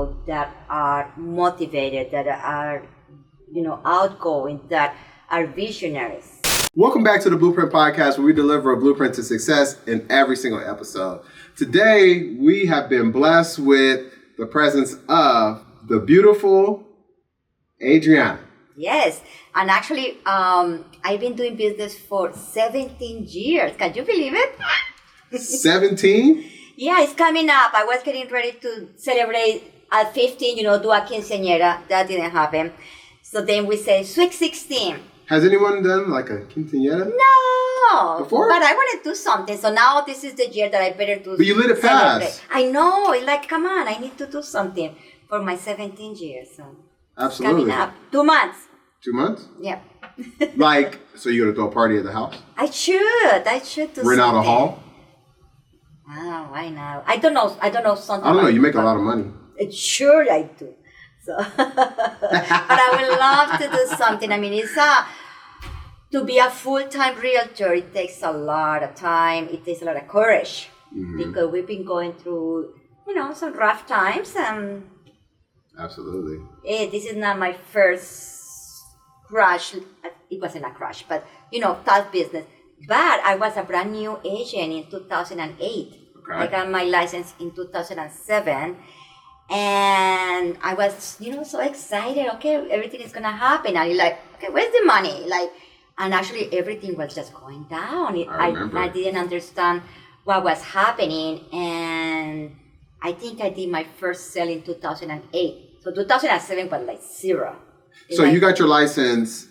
people that are motivated, that are, outgoing, that are visionaries. Welcome back to the BluePrint Podcast, where we deliver a blueprint to success in every single episode. Today, we have been blessed with the presence of the beautiful Adriana. Yes, and actually, I've been doing business for 17 years. Can you believe it? 17? Yeah, it's coming up. I was getting ready to celebrate at 15, do a quinceañera. That didn't happen. So then we say, sweet 16. Has anyone done like a quinceañera? No. Before? But I want to do something. So now this is the year that I better do. But you let it pass. I know. It's like, come on, I need to do something for my 17 years. So Absolutely. it's coming up. 2 months. 2 months? Yeah. So you're going to throw a party at the house? I should do something. Rent out a hall? Oh, why not? I don't know something. I don't know. You make a lot of money. Sure I do. So, but I would love to do something. I mean, to be a full-time realtor, it takes a lot of time. It takes a lot of courage because we've been going through, some rough times. Absolutely. This is not my first crash. It wasn't a crash, but, tough business. But I was a brand new agent in 2008. Okay. I got my license in 2007. And I was, so excited. Okay, everything is going to happen. And you're like, okay, where's the money? And actually everything was just going down. I didn't understand what was happening. And I think I did my first sale in 2008. So 2007 was like zero. So you got your license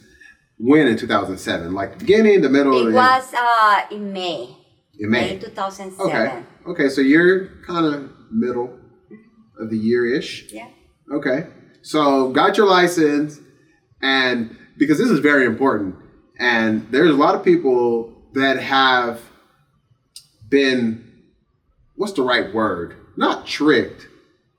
when in 2007? Like the beginning, the middle? It was in May. In May? May 2007. Okay, so you're kind of middle of the year-ish. Yeah. Okay. So got your license, and because this is very important, and there's a lot of people that have been, what's the right word? Not tricked,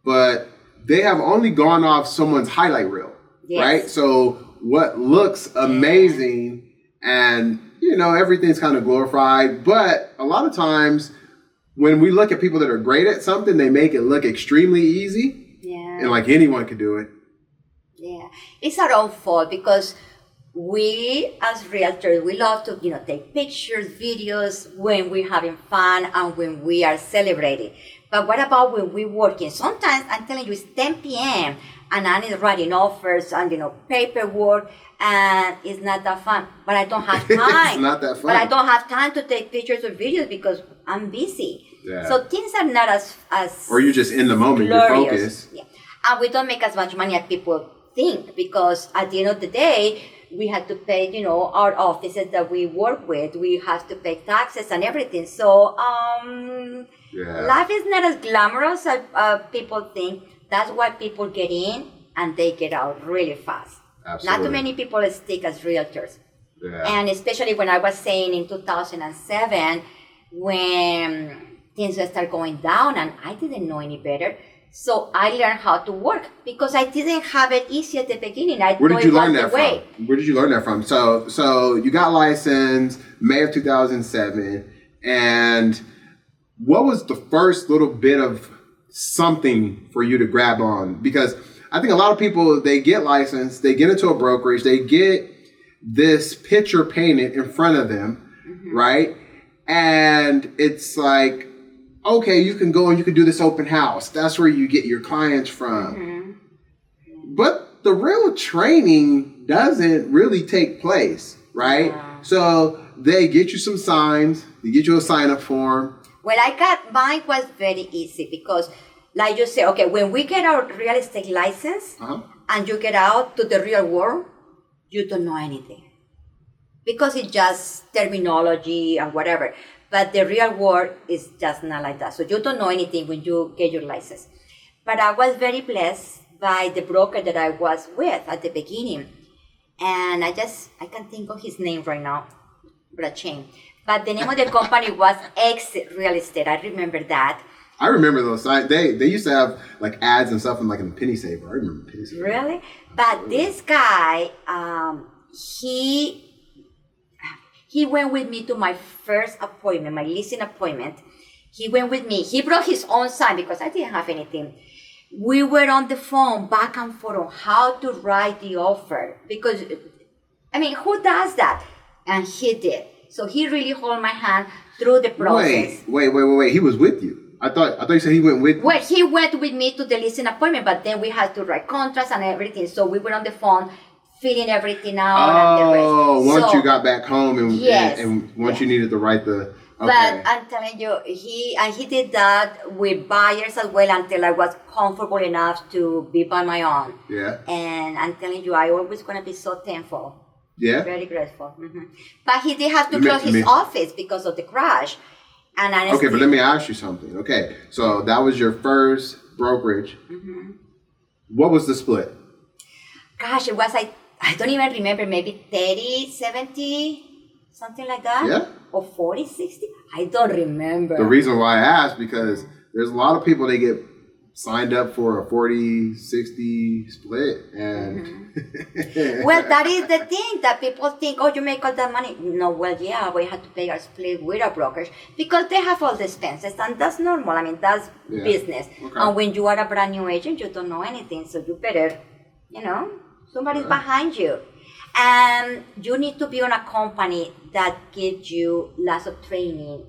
but they have only gone off someone's highlight reel, right? So what looks amazing and, everything's kind of glorified, but a lot of times when we look at people that are great at something, they make it look extremely easy. Yeah. And like anyone could do it. Yeah. It's our own fault because we as realtors, we love to, take pictures, videos when we're having fun and when we are celebrating. But what about when we're working? Sometimes, I'm telling you, it's 10 p.m. and I'm writing offers and, paperwork, and it's not that fun. But I don't have time. It's not that fun. But I don't have time to take pictures or videos because I'm busy. Yeah. So things are not as or you're just in the moment, glorious. you're focused. Yeah. And we don't make as much money as people think because at the end of the day, we have to pay, our offices that we work with. We have to pay taxes and everything. So life is not as glamorous as people think. That's why people get in and they get out really fast. Absolutely. Not too many people stick as realtors. Yeah. And especially when I was saying in 2007, when things started going down and I didn't know any better. So I learned how to work because I didn't have it easy at the beginning. Where did you learn that from? Where did you learn that from? So you got licensed May of 2007, and what was the first little bit of something for you to grab on? Because I think a lot of people, they get licensed, they get into a brokerage, they get this picture painted in front of them, right? And it's like, okay, you can go and you can do this open house. That's where you get your clients from. But the real training doesn't really take place, right? Yeah. So they get you some signs, they get you a sign-up form. Well, mine was very easy because, like you say, okay, when we get our real estate license and you get out to the real world, you don't know anything. Because it's just terminology and whatever. But the real world is just not like that. So you don't know anything when you get your license. But I was very blessed by the broker that I was with at the beginning. And I can't think of his name right now, but a chain. But the name of the company was Exit Real Estate. I remember that. I remember those. They used to have like ads and stuff in like in the Penny Saver. I remember Penny Saver. Really? But this guy, he went with me to my first appointment, my listing appointment. He went with me. He brought his own sign because I didn't have anything. we were on the phone back and forth on how to write the offer. Because, I mean, who does that? And he did. So he really held my hand through the process. Wait. He was with you. I thought you said he went with you. Well, he went with me to the listing appointment, but then we had to write contracts and everything. So we were on the phone filling everything out and the rest. Oh, once you got back home and once you needed to write the... Okay. But I'm telling you, he did that with buyers as well until I was comfortable enough to be by my own. Yeah. And I'm telling you, I always going to be so thankful. Yeah. Very grateful. Mm-hmm. But he did have to close his office because of the crash. And honestly, okay, but let me ask you something. Okay, so that was your first brokerage. Mm-hmm. What was the split? Gosh, it was I don't even remember, maybe 30, 70, something like that. Yeah. Or 40, 60? I don't remember. The reason why I asked, because there's a lot of people that get signed up for a 40-60 split. And well, that is the thing that people think, oh, you make all that money. No, well, yeah, we had to pay our split with our brokers because they have all the expenses, and that's normal. I mean, that's business. Okay. And when you are a brand new agent, you don't know anything, so you better, somebody's behind you. And you need to be on a company that gives you lots of training.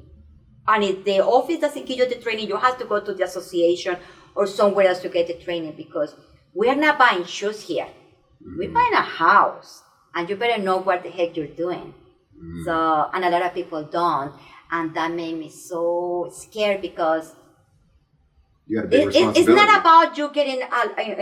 And if the office doesn't give you the training, you have to go to the association or somewhere else to get the training, because we are not buying shoes here. Mm-hmm. We're buying a house, and you better know what the heck you're doing. Mm-hmm. So, and a lot of people don't, and that made me so scared because you got a big responsibility. It's not about you getting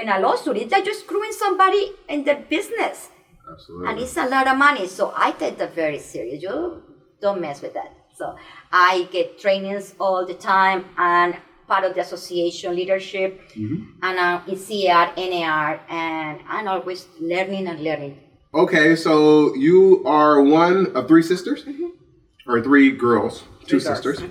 in a lawsuit. It's that you're screwing somebody in their business. Absolutely. And it's a lot of money, so I take that very serious. You don't mess with that. So I get trainings all the time, and part of the association leadership, and ECR, N.A.R, and I'm always learning and learning. Okay, so you are one of three sisters? Or three girls, two sisters.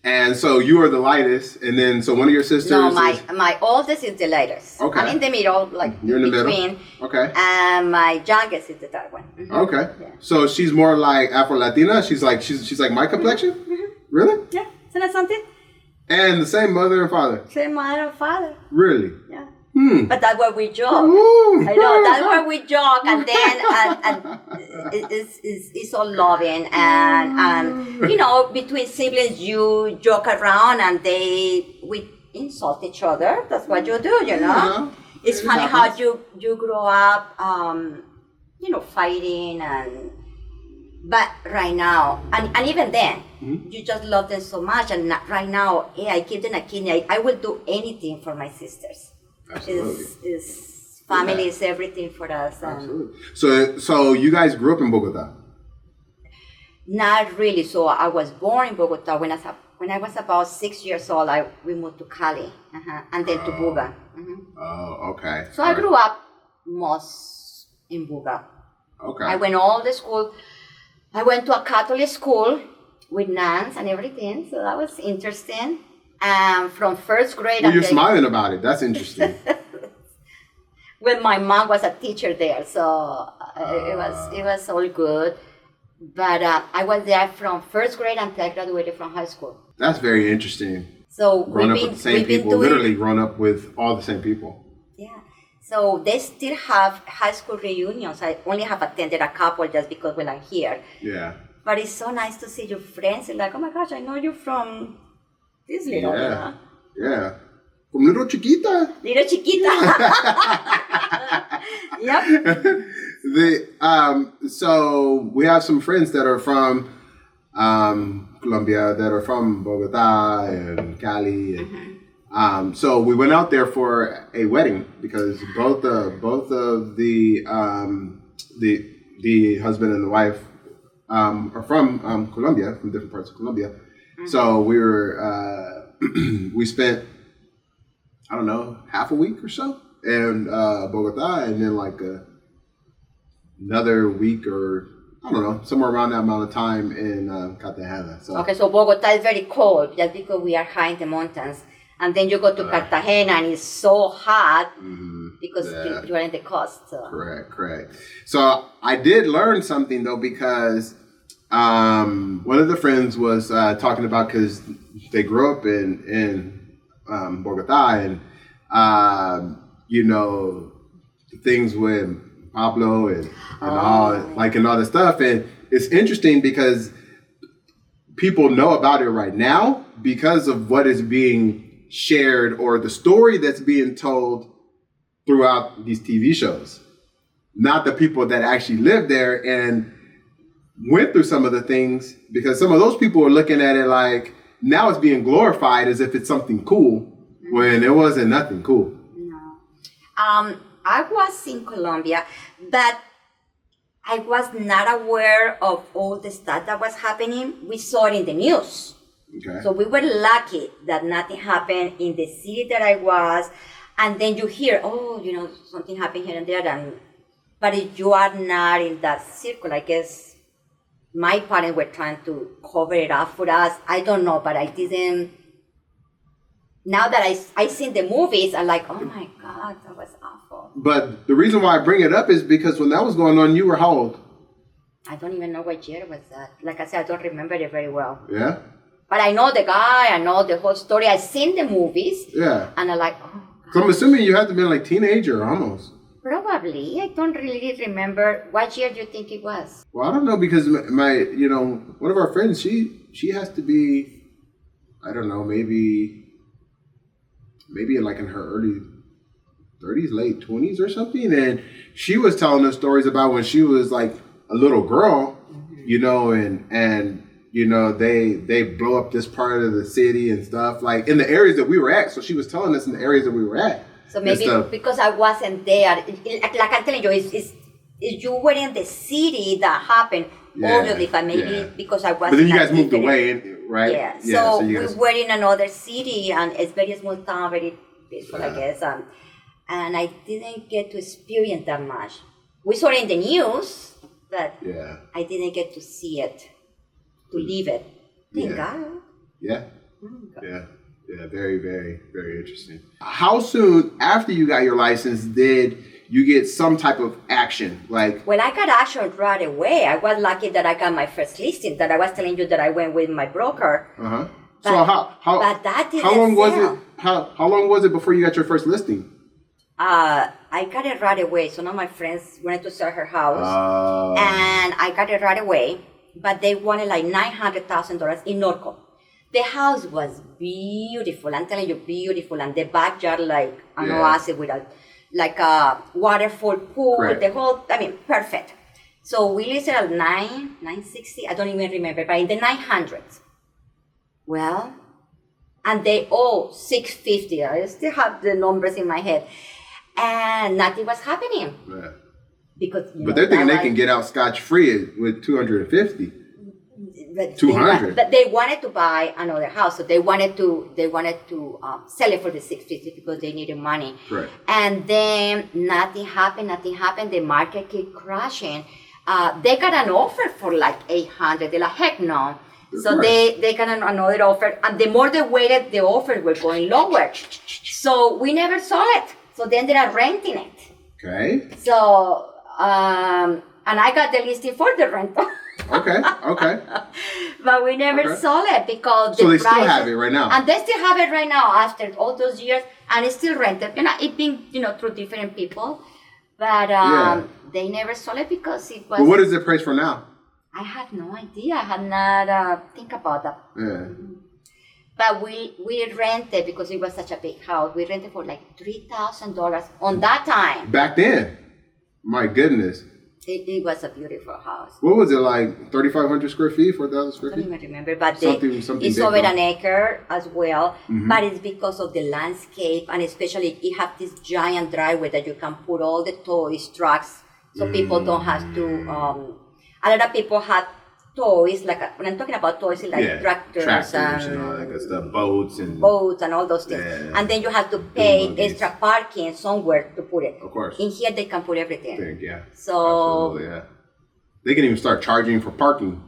And so you are the lightest, and then so one of your sisters. No, my oldest is the lightest. Okay. I'm in the middle, like you're in the between. Middle. Okay. And my youngest is the third one. Okay. Yeah. So she's more like Afro-Latina. She's like my complexion. Really? Yeah. Isn't that something? And the same mother and father. Same mother and father. Really? Yeah. But that's where we joke. I know, that's where we joke, and then it's all loving, and between siblings you joke around, and we insult each other. That's what you do, It's funny how you grow up, fighting, but right now, and even then, you just love them so much, and right now, I give them a kidney. I will do anything for my sisters. Absolutely. Is family is everything for us. Absolutely. So you guys grew up in Bogota? Not really. So I was born in Bogota. When I was about 6 years old, we moved to Cali, and then to Buga. Oh, okay. So I grew up most in Buga. Okay. I went all the school. I went to a Catholic school with nuns and everything. So that was interesting. From first grade. Well, you're smiling about it. That's interesting. Well, my mom was a teacher there, so it was all good. But I was there from first grade until I graduated from high school. That's very interesting. So grown up with the same people, literally grown up with all the same people. Yeah. So they still have high school reunions. I only have attended a couple just because when I'm here. Yeah. But it's so nice to see your friends. And like, oh my gosh, I know you from this little. Yeah. From Little Chiquita. Little Chiquita. Yep. So we have some friends that are from Colombia, that are from Bogota and Cali. And, so we went out there for a wedding because both of the husband and the wife are from Colombia, from different parts of Colombia. So we were we spent, I don't know, half a week or so in Bogota, and then like another week or I don't know, somewhere around that amount of time in Cartagena. So. Okay, so Bogota is very cold just because we are high in the mountains. And then you go to Cartagena and it's so hot because you are in the coast. So. Correct. So I did learn something though, because one of the friends was talking about, because they grew up in Bogota, you know, things with Pablo and all the stuff. And it's interesting because people know about it right now because of what is being shared or the story that's being told throughout these TV shows. Not the people that actually lived there and went through some of the things, because some of those people are looking at it like now it's being glorified as if it's something cool when it wasn't nothing cool. No. I was in Colombia, but I was not aware of all the stuff that was happening. We saw it in the news. Okay. So we were lucky that nothing happened in the city that I was. And then you hear, something happened here and there. But if you are not in that circle, I guess my parents were trying to cover it up for us. I don't know, but I didn't. Now that I seen the movies, I'm like, oh my God, that was awful. But the reason why I bring it up is because when that was going on, you were how old? I don't even know what year was that. Like I said, I don't remember it very well. Yeah? But I know the guy, I know the whole story. I've seen the movies. Yeah. And I'm like, oh. God. So I'm assuming you had to be like teenager almost. Probably. I don't really remember. What year do you think it was? Well, I don't know, because my one of our friends, she has to be, I don't know, maybe like in her early 30s, late 20s or something. And she was telling us stories about when she was like a little girl, and they blow up this part of the city and stuff, like in the areas that we were at. So she was telling us in the areas that we were at. So maybe because I wasn't there, like I'm telling you, it's you were in the city that happened, obviously, but maybe because I wasn't. But then you guys moved away, right? Yeah. So we were in another city, and it's very small town, very peaceful, I guess. And I didn't get to experience that much. We saw it in the news, but I didn't get to see it, to live it. Thank God. Yeah. Yeah, very, very, very interesting. How soon after you got your license did you get some type of action? Like, well, I got action right away. I was lucky that I got my first listing, that I was telling you that I went with my broker. So but that didn't how long was sell. it? How long was it before you got your first listing? I got it right away. So now my friends wanted to sell her house, and I got it right away. But they wanted like $900,000 in Norco. The house was beautiful. I'm telling you, beautiful. And the backyard, like an oasis with a waterfall pool. Correct. The whole, perfect. So we listed at 960. I don't even remember, but in the 900s. Well, and they owe 650. I still have the numbers in my head, and nothing was happening. Yeah. Because but they're thinking they can get out scotch-free with 250. 200. But they wanted to buy another house, so they wanted to sell it for the 650 because they needed money. Right. And then nothing happened. The market kept crashing. They got an offer for like 800. They're like, heck no. So they got another offer, and the more they waited, the offers were going lower. So we never saw it. So they ended up renting it. Okay. So and I got the listing for the rental. Okay. But we never saw it because so they still have it right now. And they still have it right now after all those years, and it's still rented. It being through different people, but they never saw it because it was. But what is the price for now? I have no idea. I have not think about that. Yeah. But we rented because it was such a big house. We rented for like $3,000 on that time. Back then, my goodness. It was a beautiful house. What was it, like 3,500 square feet, 4,000 square feet? I don't even remember, but something it's over an acre as well. Mm-hmm. But it's because of the landscape, and especially you have this giant driveway that you can put all the toys, trucks, so people don't have to. A lot of people have toys, like when I'm talking about toys, it's like tractors and all that good stuff, boats and all those things. Yeah. And then you have to pay extra parking somewhere to put it. Of course. In here they can put everything. Yeah. So absolutely, yeah. They can even start charging for parking.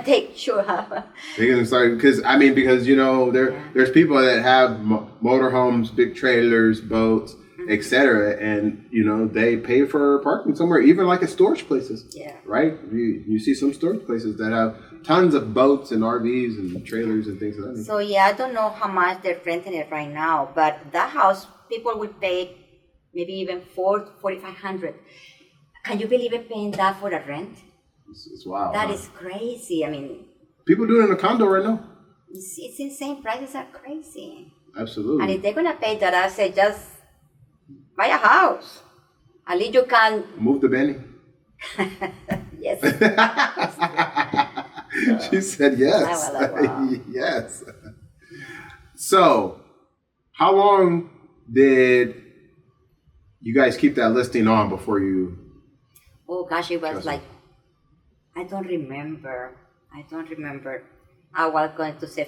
They sure have. They can start because there's people that have motorhomes, big trailers, boats, etc., and they pay for parking somewhere, even like at storage places. Yeah. Right. You see some storage places that have tons of boats and RVs and trailers and things like that. So I don't know how much they're renting it right now, but that house people will pay maybe even $4,500. Can you believe it, paying that for a rent? It's wild. That is crazy. I mean, people do it in a condo right now. It's insane. Prices are crazy. Absolutely. And if they're gonna pay that, I say just buy a house. At least you can move to Benny. Yes. She said yes. Wow. Yes. So, how long did you guys keep that listing on before you? Oh gosh, it was like, I don't remember. I was going to say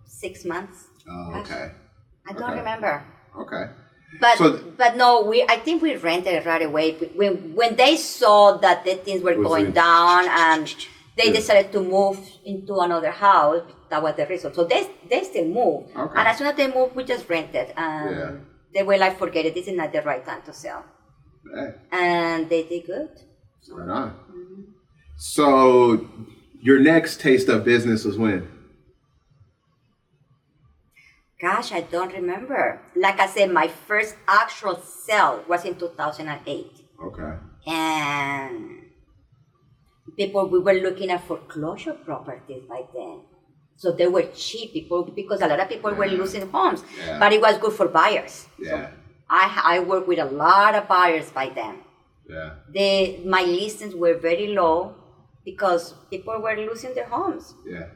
6 months. Oh, gosh, okay. I don't remember. Okay. But no, I think we rented right away. When they saw that the things were going down and they decided to move into another house, that was the reason. So they still moved. Okay. And as soon as they moved, we just rented. And they were like, forget it, this is not the right time to sell. Hey. And they did good. Right on. Mm-hmm. So your next taste of business was when? Gosh, I don't remember. Like I said, my first actual sale was in 2008. Okay. And we were looking at foreclosure properties by then. So they were cheap because a lot of people were losing homes. Yeah. But it was good for buyers. Yeah. So I worked with a lot of buyers by then. Yeah. My listings were very low because people were losing their homes. Yeah.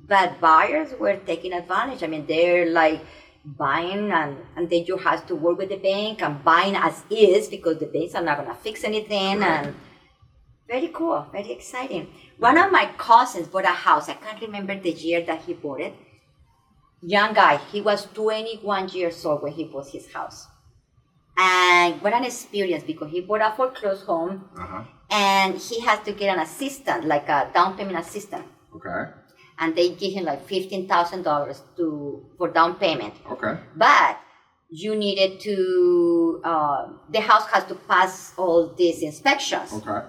But buyers were taking advantage. I mean, they're like buying and then you have to work with the bank and buying as is because the banks are not going to fix anything. Right. And very cool, very exciting. One of my cousins bought a house. I can't remember the year that he bought it. Young guy, he was 21 years old when he bought his house. And what an experience because he bought a foreclosed home and he has to get an assistant, like a down payment assistant. Okay. And they give him like $15,000 for down payment. Okay. But you needed to, the house has to pass all these inspections. Okay.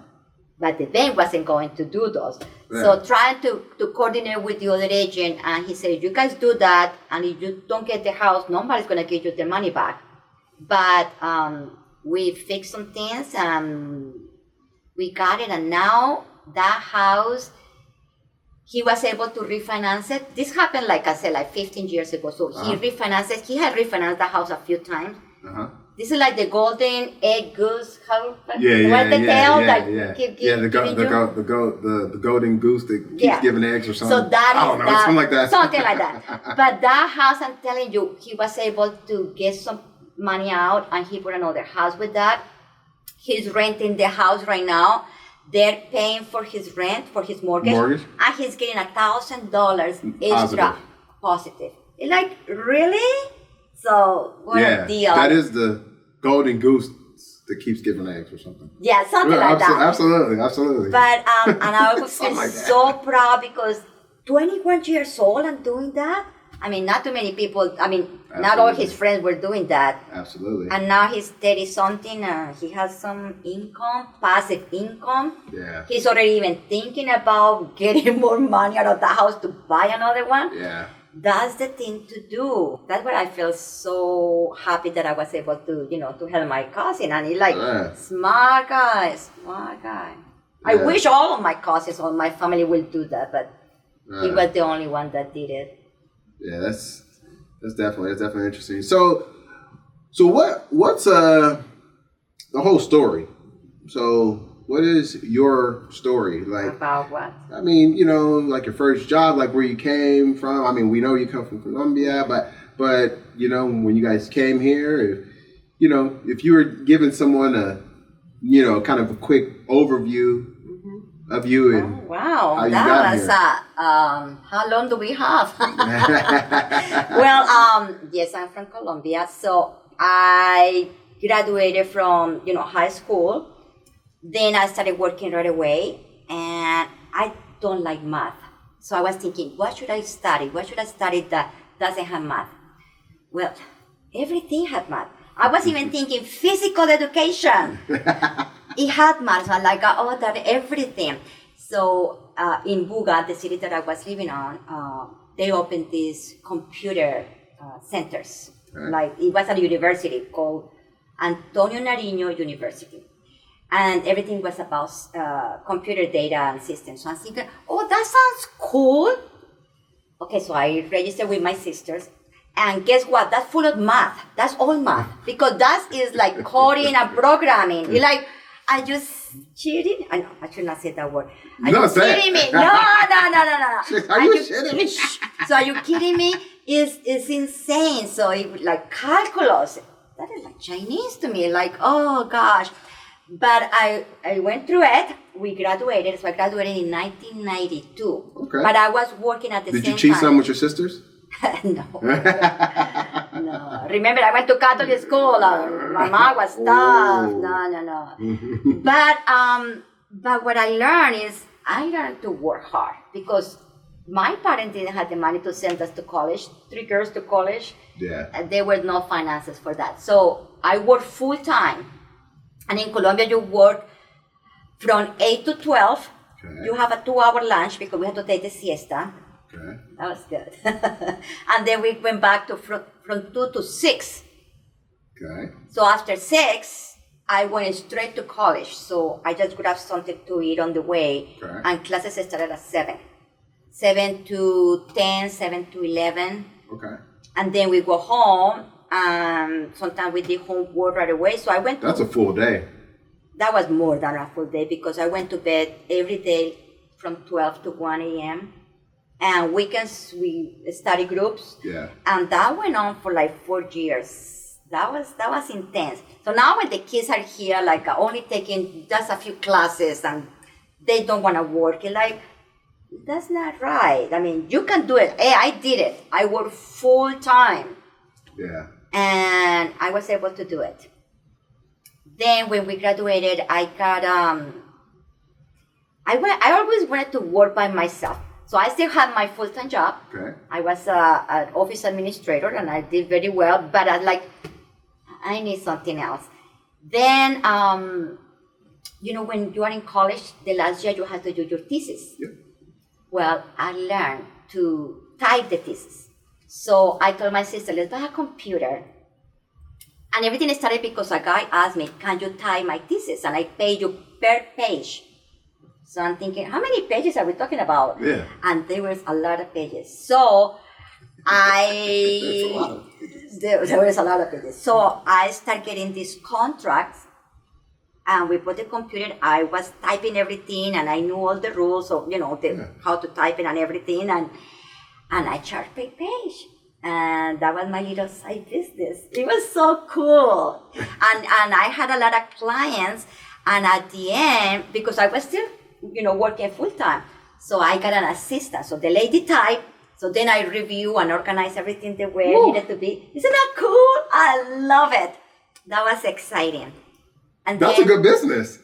But the bank wasn't going to do those. Yeah. So trying to coordinate with the other agent, and he said, you guys do that, and if you don't get the house, nobody's going to give you the money back. But we fixed some things, and we got it, and now that house, he was able to refinance it. This happened, like I said, like 15 years ago. So he refinanced it. He had refinanced the house a few times. This is like the golden egg goose. Tail that keep the golden goose that keeps giving eggs or something. So that I don't know, something like that. Something like that. But that house, I'm telling you, he was able to get some money out, and he bought another house with that. He's renting the house right now. They're paying for his rent, for his mortgage. And he's getting $1,000 extra positive. Like, really? So, what a deal. That is the golden goose that keeps giving eggs or something. Yeah, something like that. Absolutely. But, and I was so proud because 21 years old and doing that. I mean, not too many people, not all his friends were doing that. Absolutely. And now he's 30-something, he has some income, passive income. Yeah. He's already even thinking about getting more money out of the house to buy another one. Yeah. That's the thing to do. That's why I feel so happy that I was able to, to help my cousin. And he's like, smart guy. Yeah. I wish all of my cousins or my family will do that, but he was the only one that did it. Yeah, that's definitely interesting. So what's the whole story? So what is your story like? About what? I mean, like your first job, like where you came from. I mean, we know you come from Colombia, but when you guys came here, if you were giving someone a kind of a quick overview of you and how you got here. How long do we have? Well, yes, I'm from Colombia. So I graduated from, high school. Then I started working right away, and I don't like math. So I was thinking, what should I study? What should I study that doesn't have math? Well, everything had math. I was even thinking physical education. It had math, so that everything. So in Buga, the city that I was living on, they opened these computer centers. Like it was at a university called Antonio Nariño University. And everything was about computer data and systems. So I'm thinking, oh, that sounds cool. Okay, so I registered with my sisters. And guess what? That's full of math. That's all math. Because that is like coding and programming. You're like, are you cheating? I should not say that word. Are you kidding me? No. Are you kidding me? So are you kidding me? It's insane. So it like calculus. That is like Chinese to me. Like, oh gosh. But I went through it. We graduated. So I graduated in 1992. Okay. But I was working at the same time. Did you cheat some with your sisters? No. No. Remember, I went to Catholic school. My mom was tough. No. But what I learned is I learned to work hard because my parents didn't have the money to send us to college, 3 girls to college. Yeah. There were no finances for that. So I worked full time. And in Colombia, you work from 8 to 12. Okay. You have a 2-hour lunch because we had to take the siesta. Okay. That was good. And then we went back to from 2 to 6. Okay. So after 6, I went straight to college. So I just grabbed something to eat on the way. Okay. And classes started at 7. 7 to 10, 7 to 11. Okay. And then we go home. And sometimes we did homework right away. So I went to... That's a full day. That was more than a full day because I went to bed every day from 12 to 1 a.m. And weekends, we study groups. Yeah. And that went on for like 4 years. That was intense. So now when the kids are here, like only taking just a few classes and they don't want to work, it's like, that's not right. I mean, you can do it. Hey, I did it. I worked full time. Yeah. And I was able to do it. Then when we graduated, I got, I always wanted to work by myself. So I still had my full-time job. Okay. I was an office administrator and I did very well, but I need something else. Then, when you are in college, the last year you have to do your thesis. Yep. Well, I learned to type the thesis. So I told my sister, let's buy a computer. And everything started because a guy asked me, can you type my thesis? And I pay you per page. So I'm thinking, how many pages are we talking about? Yeah. And there was a lot of pages. So there was a lot of pages. So I started getting these contracts. And we put the computer, I was typing everything and I knew all the rules of, how to type it and everything. And I charged per page. And that was my little side business. It was so cool. And I had a lot of clients. And at the end, because I was still, working full time. So I got an assistant. So the lady typed. So then I review and organize everything the way it needed to be. Isn't that cool? I love it. That was exciting. And that's a good business.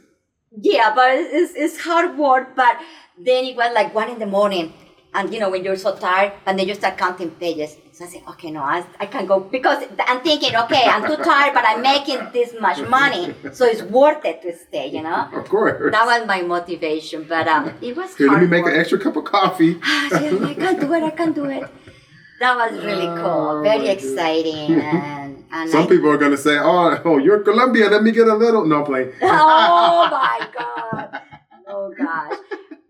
Yeah, but it's hard work. But then it was like 1 a.m. And, when you're so tired, and then you start counting pages. So I said, okay, no, I can't go. Because I'm thinking, okay, I'm too tired, but I'm making this much money. So it's worth it to stay, Of course. That was my motivation. But it was Here, hard let me make work. an extra cup of coffee. I can do it. That was really cool. Very exciting. And some people are going to say, oh, you're Colombia. Let me get a little. No, play. Oh, my God. Oh, gosh.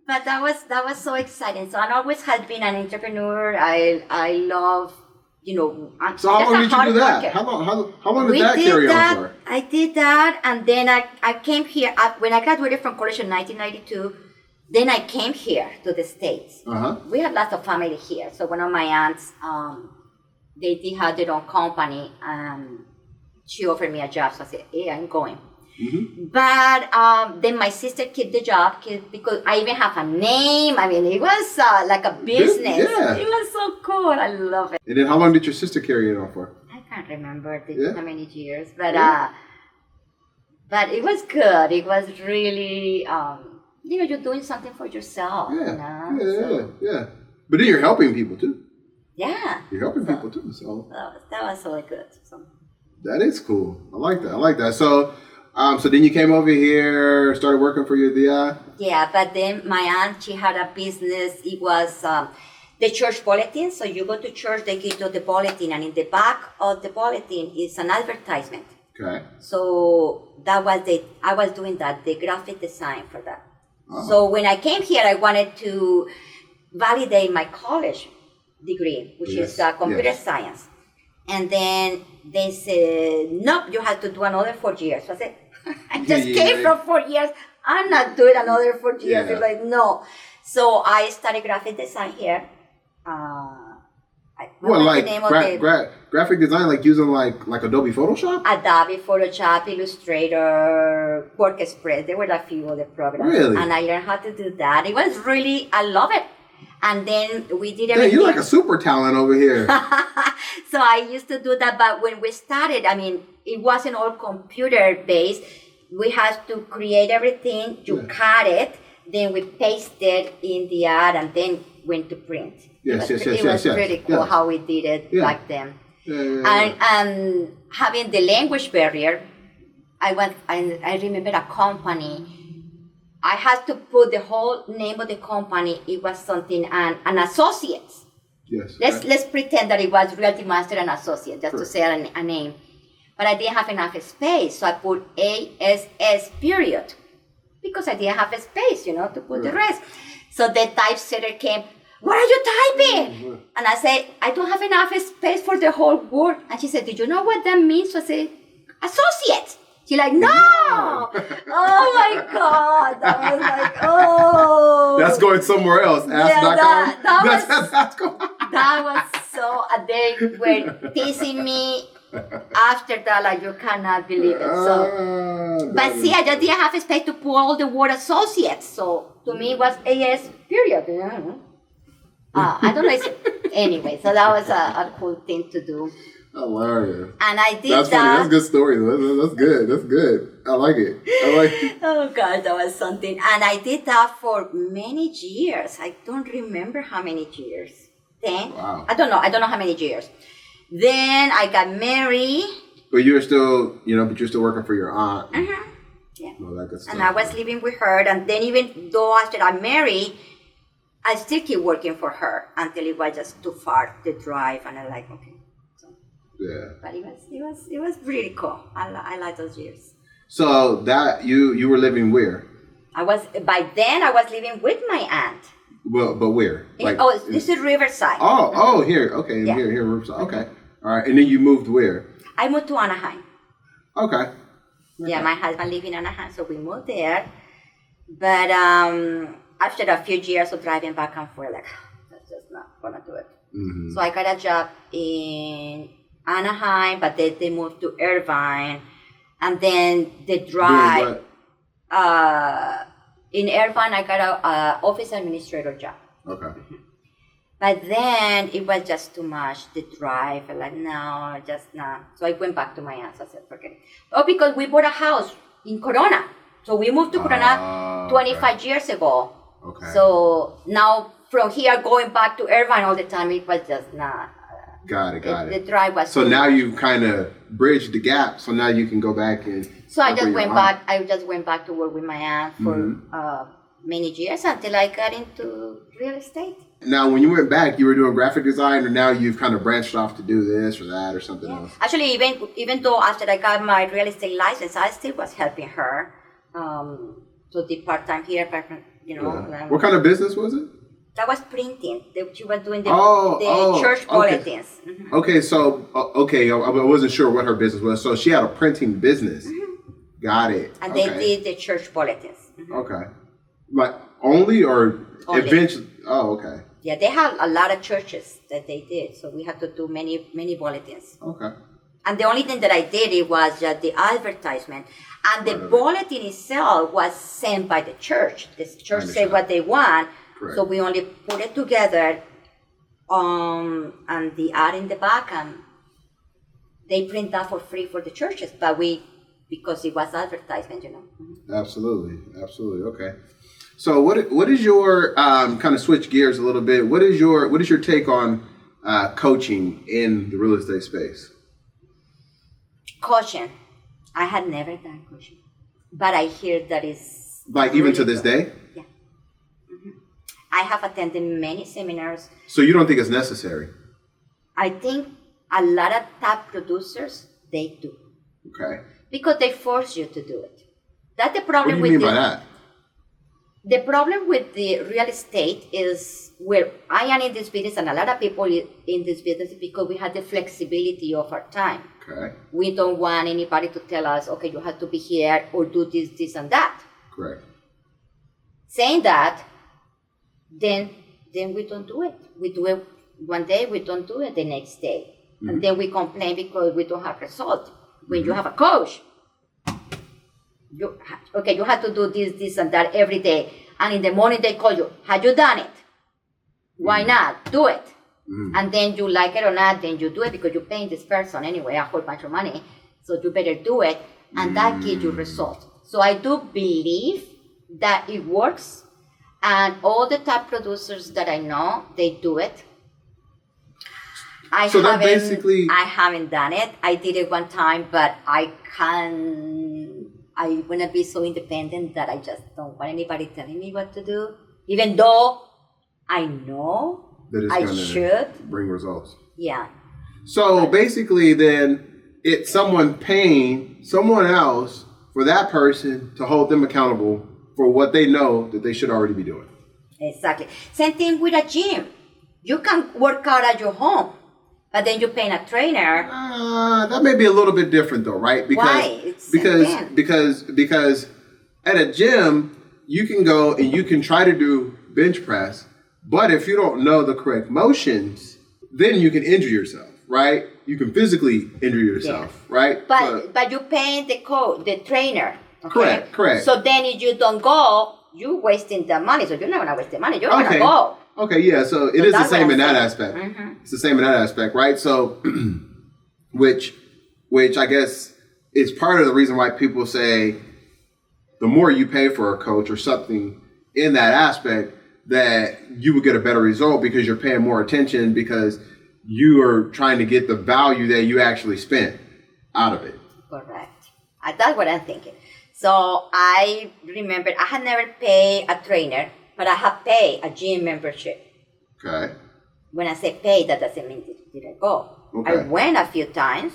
But that was so exciting. So I always had been an entrepreneur. I love, So how long did you do that? How long did that carry on for? I did that, and then I came here. When I graduated from college in 1992, then I came here to the States. Uh-huh. We had lots of family here. So one of my aunts, they did have their own company, and she offered me a job. So I said, hey, I'm going. Mm-hmm. But then my sister kept the job because I even have a name. I mean, it was like a business. Yeah. It was so cool. I love it. And then how long did your sister carry it on for? I can't remember how many years, but but it was good. It was really, you're doing something for yourself. Yeah, yeah. But then you're helping people too. Yeah. You're helping people too. So that was really good. So. That is cool. I like that. So then you came over here, started working for your DI? Yeah, but then my aunt, she had a business. It was The church bulletin. So you go to church, they give you the bulletin, and in the back of the bulletin is an advertisement. Okay. So that was I was doing that, the graphic design for that. Oh. So when I came here, I wanted to validate my college degree, which is computer science. And then they said, nope, you have to do another 4 years. So I said, I just came from 4 years. I'm not doing another 4 years. Yeah. They're like, no. So I studied graphic design here. Graphic design, like using like Adobe Photoshop? Adobe Photoshop, Illustrator, WorkExpress. There were a few other programs. Really? And I learned how to do that. It was really, I love it. And then we did everything. You're like a super talent over here. So I used to do that, but when we started, I mean, it wasn't all computer based. We had to create everything, you cut it, then we pasted in the ad, and then went to print. It was pretty cool how we did it back then. And having the language barrier, I remember a company. I had to put the whole name of the company. It was something, an associate. Yes. Let's pretend that it was Realty Master and Associate, just to say a name. But I didn't have enough space, so I put ASS period. Because I didn't have a space, to put the rest. So the typesetter came, what are you typing? And I said, I don't have enough space for the whole word. And she said, do you know what that means? So I said, associate. She's like, no! Oh my God. I was like, oh. That's going somewhere else. Ask.com. That was so, they were teasing me after that, like, you cannot believe it. So, but see, I just didn't have space to put all the word associates. So to me, it was AS period. I don't know. Anyway, so that was a cool thing to do. Hilarious. And I did That's that. Funny. That's a good story. That's good. That's good. I like it. Oh God, that was something. And I did that for many years. I don't remember how many years. 10? Wow. I don't know how many years. Then I got married. But you're still, but you're still working for your aunt. Mm-hmm. Yeah. All that good stuff. And I was living with her. And then even though after I married, I still keep working for her until it was just too far to drive. And I'm like, okay. Yeah. But it was really cool. I like those years. So that you were living where? By then I was living with my aunt. Well, but where? This is Riverside. Oh, here. Okay, here in Riverside. Okay. All right. And then you moved where? I moved to Anaheim. Okay. Yeah, my husband lived in Anaheim, so we moved there. But after a few years of driving back and forth, like, that's just not gonna do it. Mm-hmm. So I got a job in Anaheim, but they moved to Irvine, and then the drive. In Irvine, I got a office administrator job. Okay. Mm-hmm. But then it was just too much, the drive. I'm like, no, just not. So I went back to my aunt. I said, forget it. Oh, because we bought a house in Corona. So we moved to Corona 25 years ago. Okay. So now from here going back to Irvine all the time, it was just not. Got it. The drive was. So now you kind of bridged the gap. So now you can go back and. So I just went back. I just went back to work with my aunt for many years until I got into real estate. Now, when you went back, you were doing graphic design, or now you've kind of branched off to do this or that or something else? Actually, even though after I got my real estate license, I still was helping her. So the part-time here, part-time, Yeah. What kind of business was it? That was printing. She was doing the church bulletins. Mm-hmm. Okay, so, I wasn't sure what her business was. So she had a printing business. Mm-hmm. Got it. And they did the church bulletins. Mm-hmm. Okay. Like, only or eventually? Oh, okay. Yeah, they have a lot of churches that they did. So we had to do many bulletins. Okay. And the only thing that I did, it was just the advertisement. And the bulletin itself was sent by the church. The church said what they want. Correct. So we only put it together and the ad in the back. And they print that for free for the churches. But because it was advertisement, Mm-hmm. Absolutely. Okay. So what is your kind of switch gears a little bit? What is your take on coaching in the real estate space? Coaching, I had never done coaching, but I hear that is like even to this day. Yeah, mm-hmm. I have attended many seminars. So you don't think it's necessary? I think a lot of top producers, they do. Okay. Because they force you to do it. That's the problem. What do you mean by that? The problem with the real estate is where I am in this business and a lot of people in this business because we have the flexibility of our time. Okay. We don't want anybody to tell us, okay, you have to be here or do this, this, and that. Correct. Saying that, then we don't do it. We do it one day, we don't do it the next day. Mm-hmm. And then we complain because we don't have result. When you have a coach, you have to do this, this, and that every day. And in the morning they call you, have you done it? Why not? Do it. Mm. And then you like it or not, then you do it because you're paying this person anyway a whole bunch of money. So you better do it. And that gives you results. So I do believe that it works. And all the top producers that I know, they do it. I haven't done it. I did it one time, but I want to be so independent that I just don't want anybody telling me what to do. Even though I know that it's I should bring results. Yeah. So basically then it's someone paying someone else for that person to hold them accountable for what they know that they should already be doing. Exactly. Same thing with a gym. You can work out at your home, but then you're paying a trainer. That may be a little bit different though, right? Why? Because at a gym, you can go and you can try to do bench press, but if you don't know the correct motions, then you can injure yourself, right? You can physically injure yourself, right? But you're paying the trainer. Okay? Correct. So then if you don't go, you're wasting the money. So you're not going to waste the money. You're going to go. Okay, yeah. So it is the same in that aspect. Mm-hmm. It's the same in that aspect, right? So, which I guess is part of the reason why people say the more you pay for a coach or something in that aspect, that you will get a better result because you're paying more attention because you are trying to get the value that you actually spent out of it. Correct. That's what I'm thinking. So I remember I had never paid a trainer, but I have paid a gym membership. Okay. When I say pay, that doesn't mean it didn't go. Okay. I went a few times.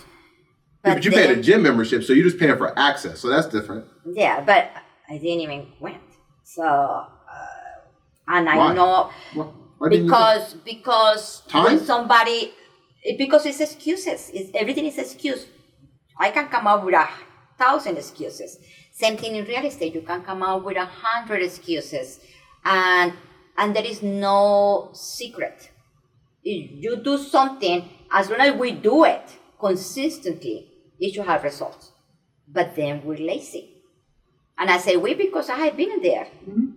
But you paid a gym membership, so you're just paying for access. So that's different. Yeah, but I didn't even went. So, and I Why? know Why because time? When somebody, because it's excuses. Everything is excuse. I can come up with 1,000 excuses. Same thing in real estate. You can come out with 100 excuses, and there is no secret. If you do something, as long as we do it consistently, it should have results. But then we're lazy. And I say we because I have been there. Mm-hmm.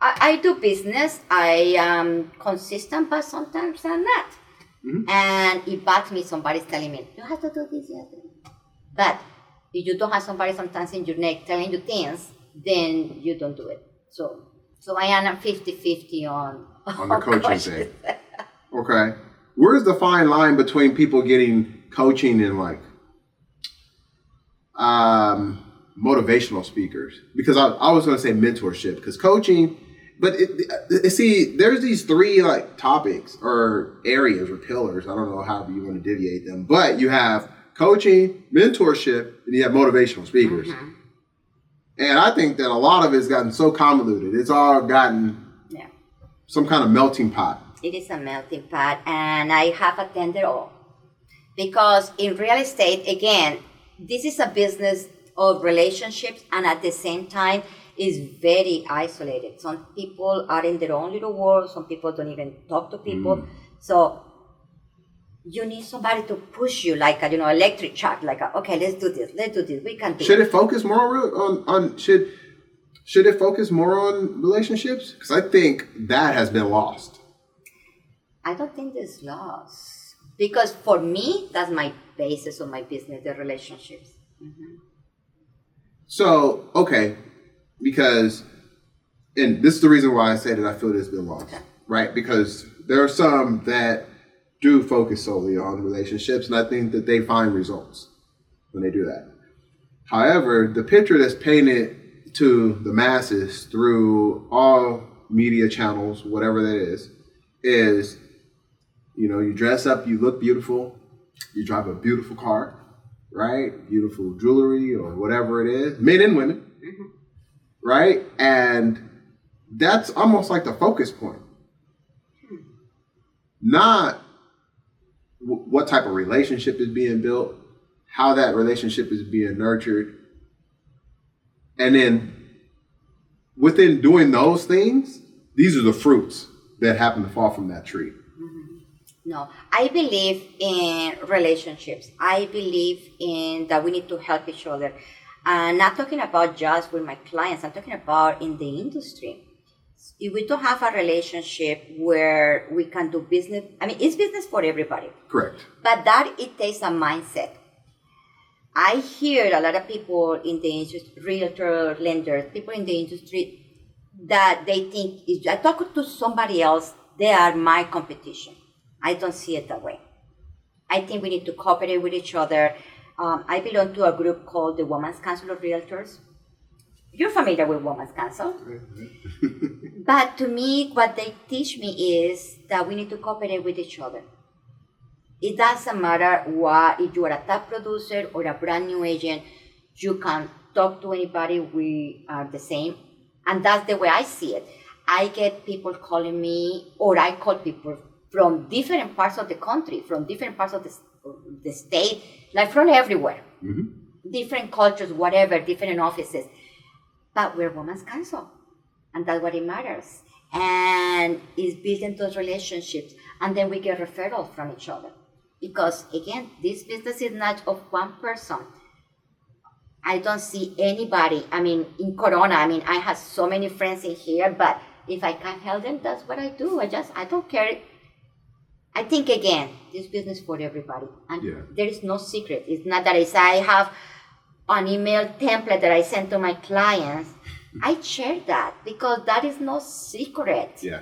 I do business. I am consistent, but sometimes I'm not. Mm-hmm. And it bugs me. Somebody's telling me, you have to do this. But if you don't have somebody sometimes in your neck telling you things, then you don't do it. So I am 50-50 on the coaching thing. Okay. Where's the fine line between people getting coaching and like motivational speakers? Because I was going to say mentorship, because coaching, but see, there's these three like topics or areas or pillars. I don't know how you want to deviate them, but you have coaching, mentorship, and you have motivational speakers. Mm-hmm. And I think that a lot of it's gotten so convoluted. It's all gotten some kind of melting pot. It is a melting pot, and I have attended all. Because in real estate, again, this is a business of relationships, and at the same time, is very isolated. Some people are in their own little world. Some people don't even talk to people. So you need somebody to push you, like a, electric shock. Like, okay, let's do this. We can do it. Should it focus more on should it focus more on relationships? Because I think that has been lost. I don't think it's lost. Because for me, that's my basis of my business, the relationships. Mm-hmm. So, okay, because, and this is the reason why I say that I feel it's been lost, right? Because there are some that do focus solely on relationships, and I think that they find results when they do that. However, the picture that's painted to the masses through all media channels, whatever that is, you know, you dress up, you look beautiful, you drive a beautiful car, right? Beautiful jewelry or whatever it is, men and women, right? And that's almost like the focus point. Not what type of relationship is being built, how that relationship is being nurtured. And then within doing those things, these are the fruits that happen to fall from that tree. No, I believe in relationships. I believe in that we need to help each other. I'm not talking about just with my clients. I'm talking about in the industry. If we don't have a relationship where we can do business, I mean, it's business for everybody. Correct. But that it takes a mindset. I hear a lot of people in the industry, realtor, lenders, people in the industry, that they think if I talk to somebody else, they are my competition. I don't see it that way. I think we need to cooperate with each other. I belong to a group called the Women's Council of Realtors. You're familiar with Women's Council. But to me, what they teach me is that we need to cooperate with each other. It doesn't matter what, if you are a top producer or a brand new agent, you can talk to anybody, we are the same. And that's the way I see it. I get people calling me, or I call people from different parts of the country, from different parts of the state, like from everywhere. Different cultures, whatever, different offices. But we're Women's Council, and that's what it matters. And it's building those relationships, and then we get referrals from each other. Because again, this business is not of one person. I don't see anybody, I mean, in Corona, I mean, I have so many friends in here, but if I can't help them, that's what I do. I don't care. I think, again, this business for everybody. And there is no secret. It's not that I have an email template that I send to my clients. I share that because that is no secret. Yeah.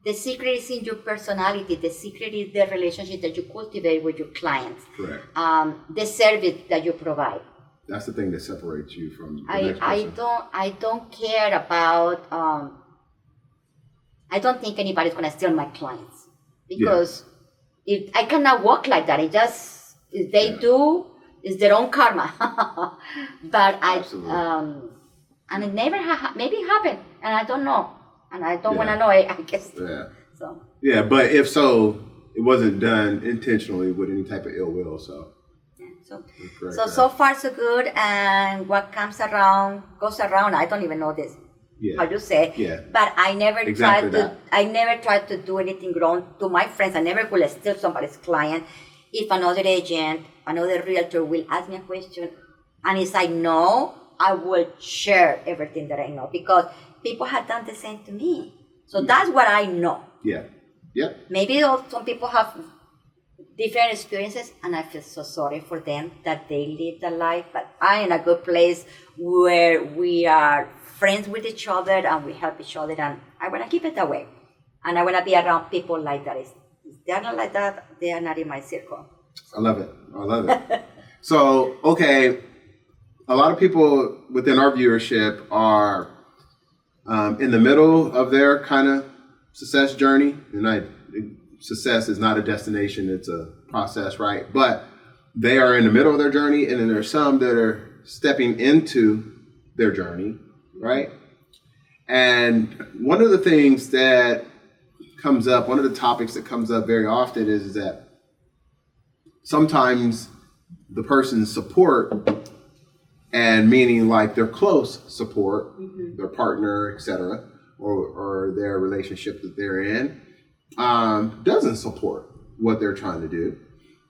The secret is in your personality. The secret is the relationship that you cultivate with your clients. Correct. The service that you provide. That's the thing that separates you from the next person. I don't care about, I don't think anybody's going to steal my clients. Because if I cannot work like that. It just, if they do, it's their own karma. But and it never maybe it happened, and I don't know. And I don't want to know, I guess. Yeah. So. Yeah, but if so, it wasn't done intentionally with any type of ill will, so. Yeah, so far so good, and what comes around goes around. I don't even know this. Yeah. How you say? Yeah. But I never tried to do anything wrong to my friends. I never will steal somebody's client. If another agent, another realtor will ask me a question, and if I know, I will share everything that I know because people have done the same to me. So that's what I know. Yeah. Yeah. Maybe some people have different experiences, and I feel so sorry for them that they live their life. But I'm in a good place where we are friends with each other and we help each other, and I want to keep it that way. And I want to be around people like that. If they're not like that, they are not in my circle. I love it. So, okay, a lot of people within our viewership are in the middle of their kind of success journey. And success is not a destination, it's a process, right? But they are in the middle of their journey, and then there's some that are stepping into their journey, right? And one of the things that comes up, one of the topics that comes up very often is that sometimes the person's support, and meaning like their close support, their partner, etc., or their relationship that they're in, doesn't support what they're trying to do.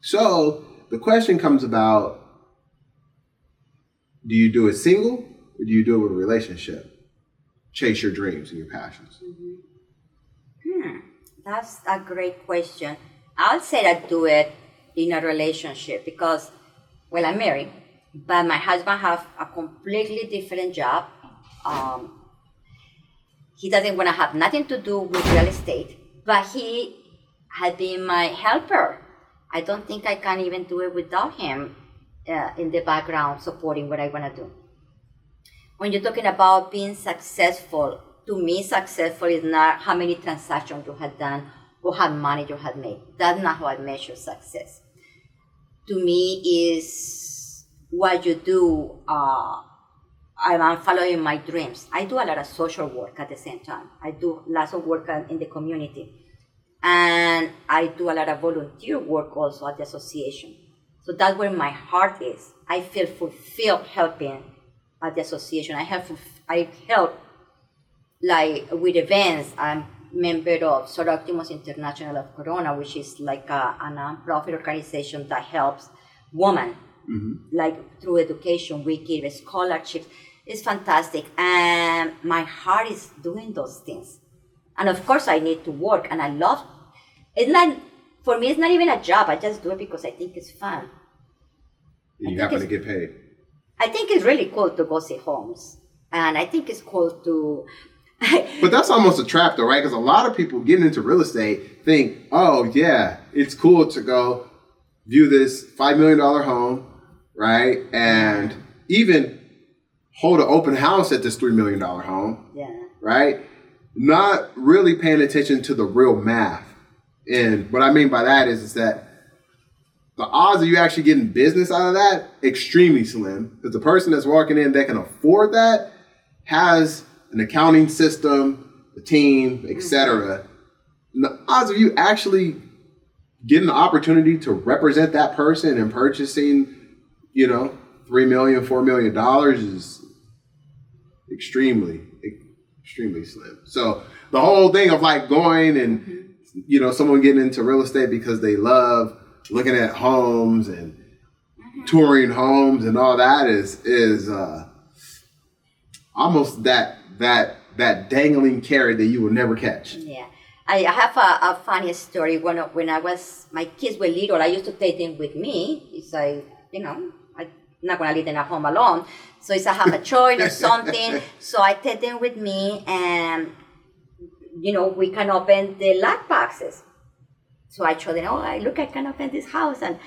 So the question comes about, do you do it single or do you do it with a relationship? Chase your dreams and your passions. That's a great question. I'll say I do it in a relationship because, well, I'm married, but my husband has a completely different job. He doesn't want to have nothing to do with real estate, but he has been my helper. I don't think I can even do it without him in the background supporting what I want to do. When you're talking about being successful, to me, successful is not how many transactions you had done or how much money you had made. That's not how I measure success. To me, is what you do. I'm following my dreams. I do a lot of social work at the same time. I do lots of work in the community. And I do a lot of volunteer work also at the association. So that's where my heart is. I feel fulfilled helping at the association. I help like with events. I'm member of Soroctimos International of Corona, which is like a non-profit organization that helps women, like through education. We give scholarships. It's fantastic. And my heart is doing those things. And of course I need to work, and I love, it's not, for me, it's not even a job. I just do it because I think it's fun. You happen to get paid. I think it's really cool to go see homes. And I think it's cool to... But that's almost a trap though, right? Because a lot of people getting into real estate think, oh yeah, it's cool to go view this $5 million home, right? And even hold an open house at this $3 million home, right? Not really paying attention to the real math. And what I mean by that is that the odds of you actually getting business out of that, extremely slim. Because the person that's walking in that can afford that has an accounting system, a team, etc. The odds of you actually getting the opportunity to represent that person and purchasing, $3 million, $4 million is extremely slim. So the whole thing of like going and, someone getting into real estate because they love looking at homes and touring homes and all that is almost that dangling carrot that you will never catch. Yeah. I have a funny story. When my kids were little, I used to take them with me. It's like, I'm not going to leave them at home alone. So if I have a choice or something, so I take them with me, and, we can open the lock boxes. So I showed them, look, I can open this house. And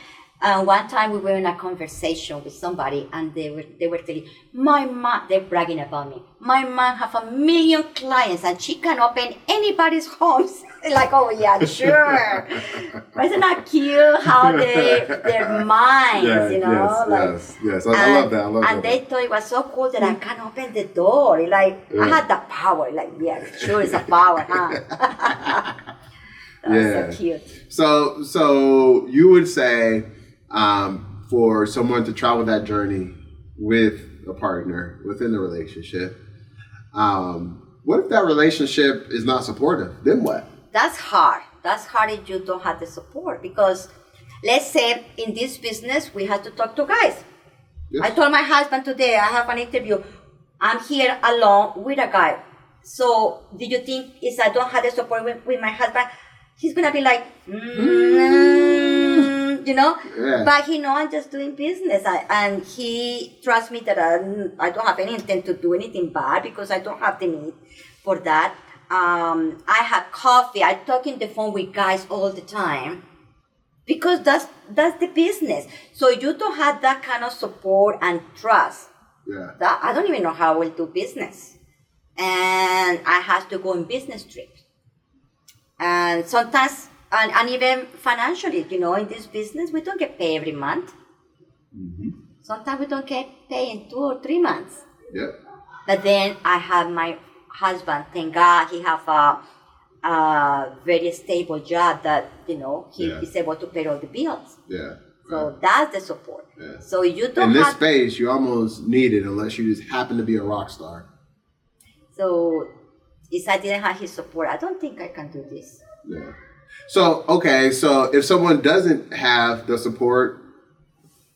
one time we were in a conversation with somebody, and they were telling, my mom, they're bragging about me. My mom have 1 million clients, and she can open anybody's homes. Like, oh yeah, sure. But isn't that cute how their minds, Yes. I love that. And they thought it was so cool that I can open the door. Like, I had the power. Like, yeah, sure, it's a power, huh? That's so cute. So you would say, for someone to travel that journey with a partner within the relationship, what if that relationship is not supportive? Then what? That's hard. That's hard if you don't have the support, because let's say in this business, we have to talk to guys. Yes. I told my husband today, I have an interview. I'm here alone with a guy. So do you think if I don't have the support with my husband, he's going to be like, Yeah. But he knows I'm just doing business. And he trusts me that I don't have any intent to do anything bad, because I don't have the need for that. I have coffee. I talk in the phone with guys all the time, because that's the business. So you don't have that kind of support and trust. Yeah. I don't even know how I will do business. And I have to go on business trips. And sometimes, and even financially, in this business, we don't get paid every month. Mm-hmm. Sometimes we don't get paid in 2 or 3 months. Yeah. But then I have my husband, thank God, he have a very stable job that, he is able to pay all the bills. Yeah. So that's the support. Yeah. So you don't in this space, you almost need it unless you just happen to be a rock star. So if I didn't have his support, I don't think I can do this. Yeah. So if someone doesn't have the support,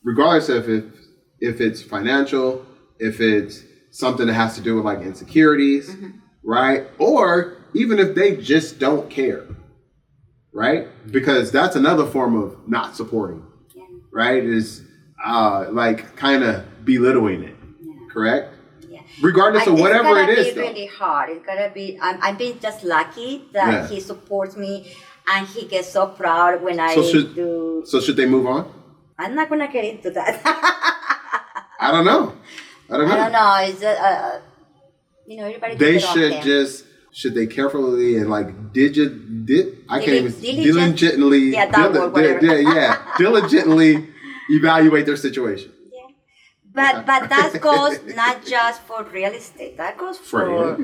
regardless of if it's financial, if it's something that has to do with like insecurities, right? Or even if they just don't care, right? Because that's another form of not supporting, right? Is like kind of belittling it, correct? Yeah. Regardless of whatever it is. It's gonna be really hard. It's gonna be. I'm being just lucky that he supports me, and he gets so proud when I do. So should they move on? I'm not gonna get into that. I don't know. It's just, Everybody they should they carefully and like diligently evaluate their situation. Yeah. But that goes not just for real estate. That goes for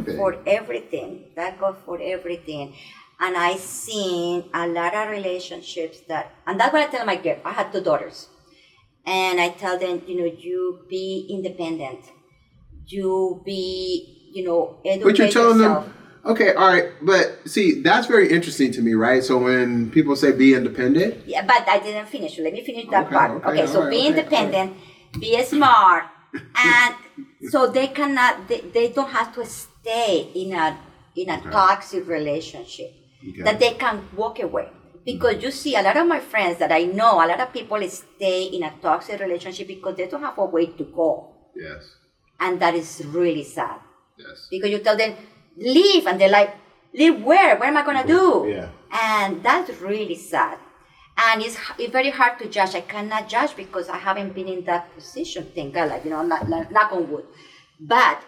everything. That goes for everything. And I seen a lot of relationships and that's what I tell my girl. I had 2 daughters. And I tell them, you be independent. You be, educate But you're telling yourself. them, okay, all right. But see, that's very interesting to me, right? So when people say be independent. Yeah, but I didn't finish. Let me finish that part. Okay, so be independent, be smart. And so they cannot, they don't have to stay in a toxic relationship. Okay. That they can walk away. Because you see, a lot of my friends that I know, a lot of people stay in a toxic relationship because they don't have a way to go. Yes. And that is really sad. Yes. Because you tell them, leave, and they're like, leave where? What am I going to do? Yeah. And that's really sad. And it's very hard to judge. I cannot judge because I haven't been in that position, thank God, knock on wood. But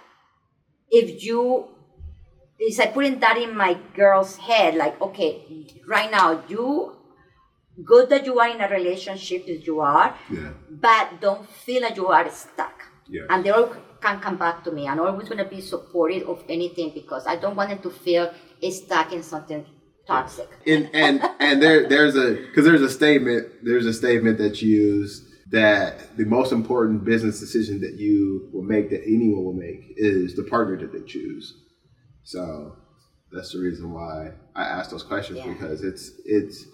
it's like putting that in my girl's head, like, okay, right now, good that you are in a relationship as you are, but don't feel like you are stuck. Yes. And they all can come back to me. I'm always going to be supportive of anything because I don't want them to feel stuck in something toxic. And there's a statement that you use that the most important business decision that you will make, that anyone will make, is the partner that they choose. So that's the reason why I asked those questions, because it's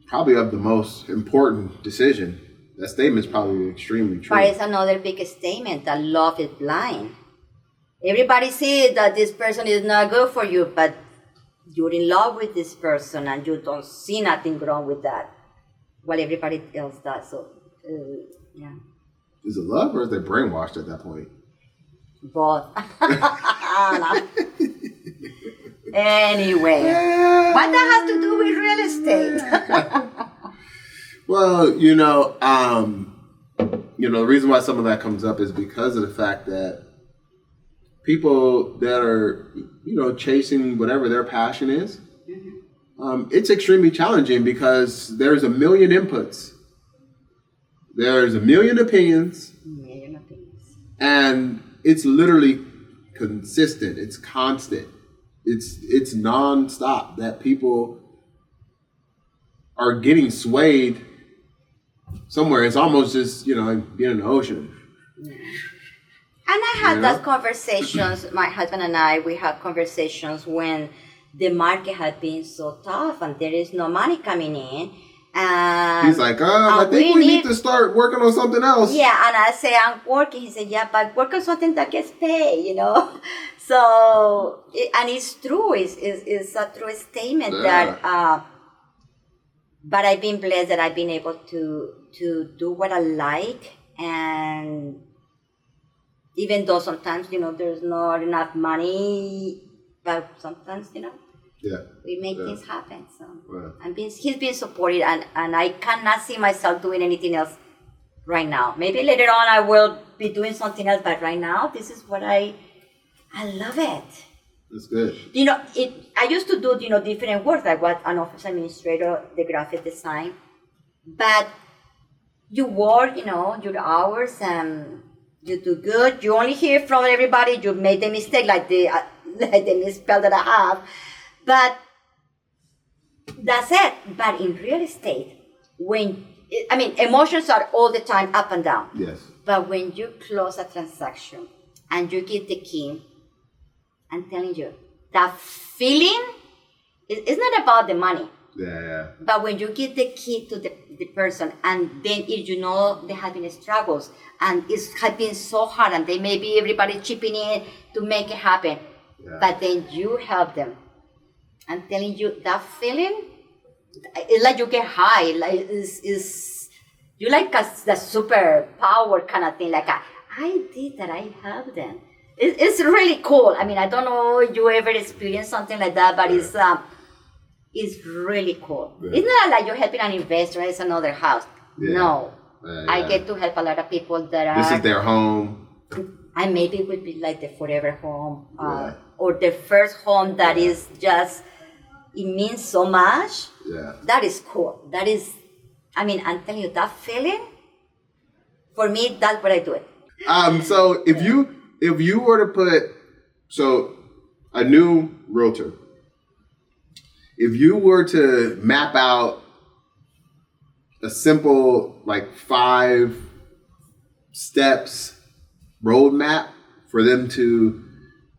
probably of the most important decision. That statement is probably extremely true. But it's another big statement that love is blind. Everybody sees that this person is not good for you, but you're in love with this person and you don't see nothing wrong with that, while everybody else does. So, Is it love or is they brainwashed at that point? Both. Anyway, what that has to do with real estate? Well, the reason why some of that comes up is because of the fact that people that are, chasing whatever their passion is, it's extremely challenging because there's a million inputs. There's a million opinions. And it's literally consistent. It's constant. It's nonstop that people are getting swayed somewhere. It's almost just, being in the ocean. And I had those conversations, my husband and I, we had conversations when the market had been so tough and there is no money coming in. And he's like, I think we need to start working on something else. Yeah, and I say, I'm working. He said, yeah, but work on something that gets paid, So, and it's true. It's a true statement that, but I've been blessed that I've been able to do what I like. And even though sometimes, there's not enough money, but sometimes, we make things happen. So he's been supported, and I cannot see myself doing anything else right now. Maybe later on I will be doing something else, but right now this is what I love it. That's good. I used to do different work, like what an office administrator, the graphic design, but you work your hours and you do good. You only hear from everybody. You made the mistake, like the misspell that I have. But that's it. But in real estate, emotions are all the time up and down. Yes. But when you close a transaction and you give the key, I'm telling you, that feeling is not about the money. Yeah. But when you give the key to the person, and then if there have been struggles, and it has been so hard, and they may be everybody chipping in to make it happen, but then you help them. I'm telling you, that feeling, it's like you get high. Like you like the super power kind of thing. Like I did that. I helped them. It's really cool. I don't know if you ever experienced something like that, but it's really cool. Yeah. It's not like you're helping an investor. It's another house. Yeah. No, I get to help a lot of people that This is their home. And maybe it would be like the forever home, or the first home that is just, it means so much. Yeah. That is cool. That is, I'm telling you, that feeling, for me, that's what I do it. So if you were to put, a new realtor, if you were to map out a simple, 5 steps roadmap for them to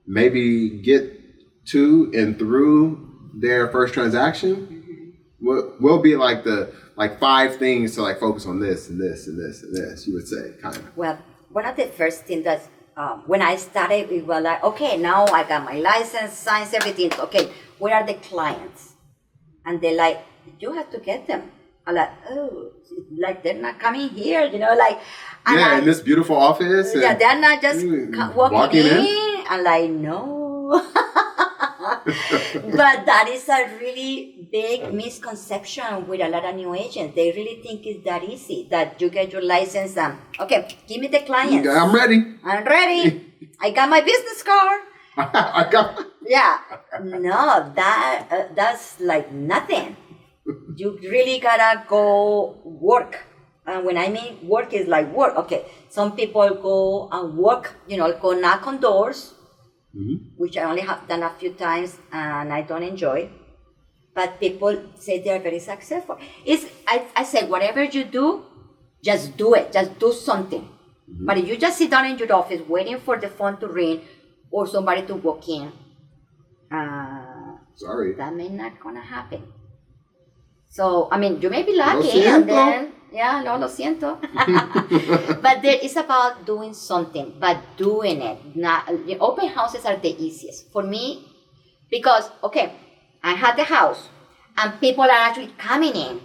maybe get to and through their first transaction, what will be the 5 things to focus on this and this and this and this, you would say, kind of? Well, one of the first things that when I started, we were like, okay, now I got my license, signs, everything. Okay, where are the clients? And they're like, you have to get them. I'm like, oh, they're not coming here, in this beautiful office. Yeah, they're not just walking in. I'm like, no. But that is a really big misconception with a lot of new agents. They really think it's that easy, that you get your license and, okay, give me the clients. I'm ready. I got my business card. I got. Yeah. No, that's nothing. You really gotta go work. And when I mean work, is work. Okay, some people go and work, go knock on doors, which I only have done a few times and I don't enjoy. But people say they are very successful. I say, whatever you do, just do it. Just do something. Mm-hmm. But if you just sit down in your office waiting for the phone to ring or somebody to walk in, sorry, that may not gonna happen. So, you may be lucky, and then, lo siento. But it's about doing something, but doing it. The open houses are the easiest for me because, okay, I had the house and people are actually coming in.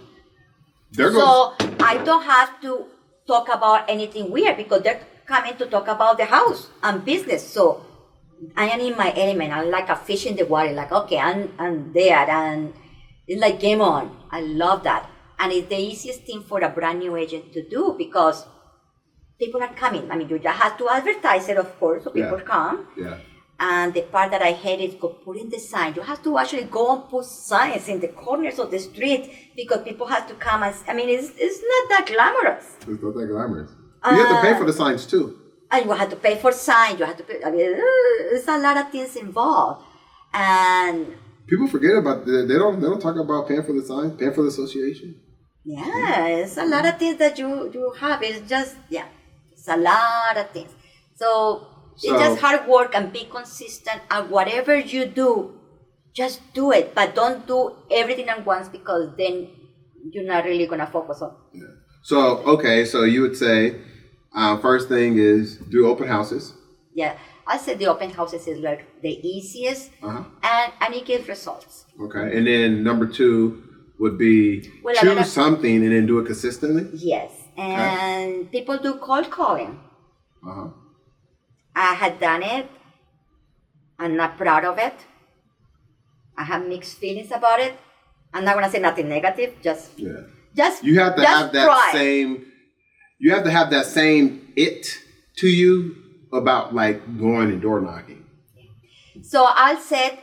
So I don't have to talk about anything weird because they're coming to talk about the house and business. So I am in my element. I'm like a fish in the water. Okay, I'm there and it's game on. I love that. And it's the easiest thing for a brand new agent to do because people are coming. You just have to advertise it, of course, so people come. Yeah. And the part that I hate is putting the sign. You have to actually go and put signs in the corners of the street because people have to come and, it's not that glamorous. It's not that glamorous. You have to pay for the signs too. And you have to pay for signs. You have to pay, there's a lot of things involved. And people forget about they don't talk about paying for the sign, paying for the association. Yeah, it's a lot of things that you have. It's just it's a lot of things. So it's just hard work and be consistent at whatever you do. Just do it, but don't do everything at once because then you're not really gonna focus on. Yeah. So you would say first thing is do open houses. Yeah. I said the open houses is the easiest, and it gives results. Okay, and then number 2 would be choose something and then do it consistently? Yes, and people do cold calling. I had done it. I'm not proud of it. I have mixed feelings about it. I'm not going to say nothing negative, just you have to have that same, you have to have that same it to you about going and door knocking. So I'll say,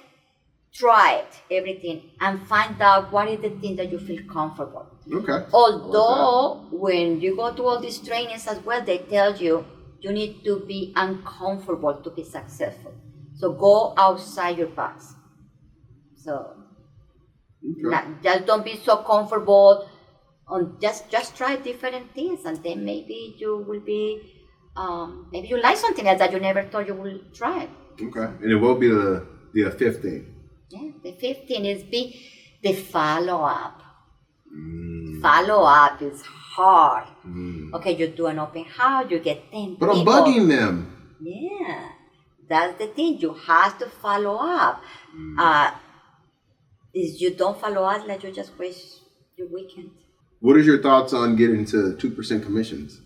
try it, everything, and find out what is the thing that you feel comfortable. Okay. Although when you go to all these trainings as well, they tell you need to be uncomfortable to be successful. So go outside your box. So just don't be so comfortable. Just try different things, and then maybe you will be. Maybe you like something else that you never thought you would try. Okay. And it will be the 5th thing. Yeah, the 5th thing is the follow-up. Follow-up is hard. Okay, you do an open house, you get 10 but people. I'm bugging them. Yeah, that's the thing. You have to follow up. If you don't follow up, you just waste your weekend. What is your thoughts on getting to 2% commissions?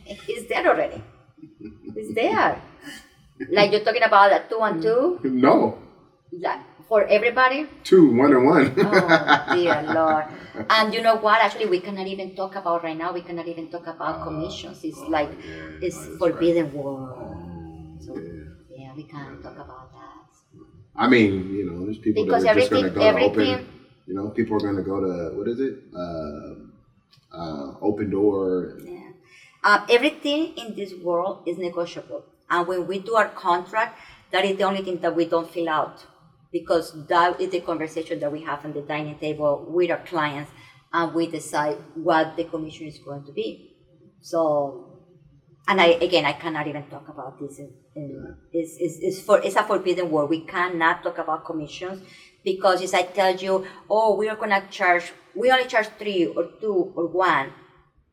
It's there already. It's there. You're talking about a 2 and 2? No. For everybody? 2, 1 and 1. Oh, dear Lord. And you know what? Actually, we cannot even talk about right now. We cannot even talk about commissions. It's it's forbidden word. So yeah, we can't talk about that. I mean, there's people because that are just going to go to open. People are going to go to what is it? Open door. Yeah. Everything in this world is negotiable, and when we do our contract, that is the only thing that we don't fill out, because that is the conversation that we have on the dining table with our clients, and we decide what the commission is going to be. So, and I cannot even talk about this. It's a forbidden word. We cannot talk about commissions, because if I tell you, we only charge 3 or 2 or 1,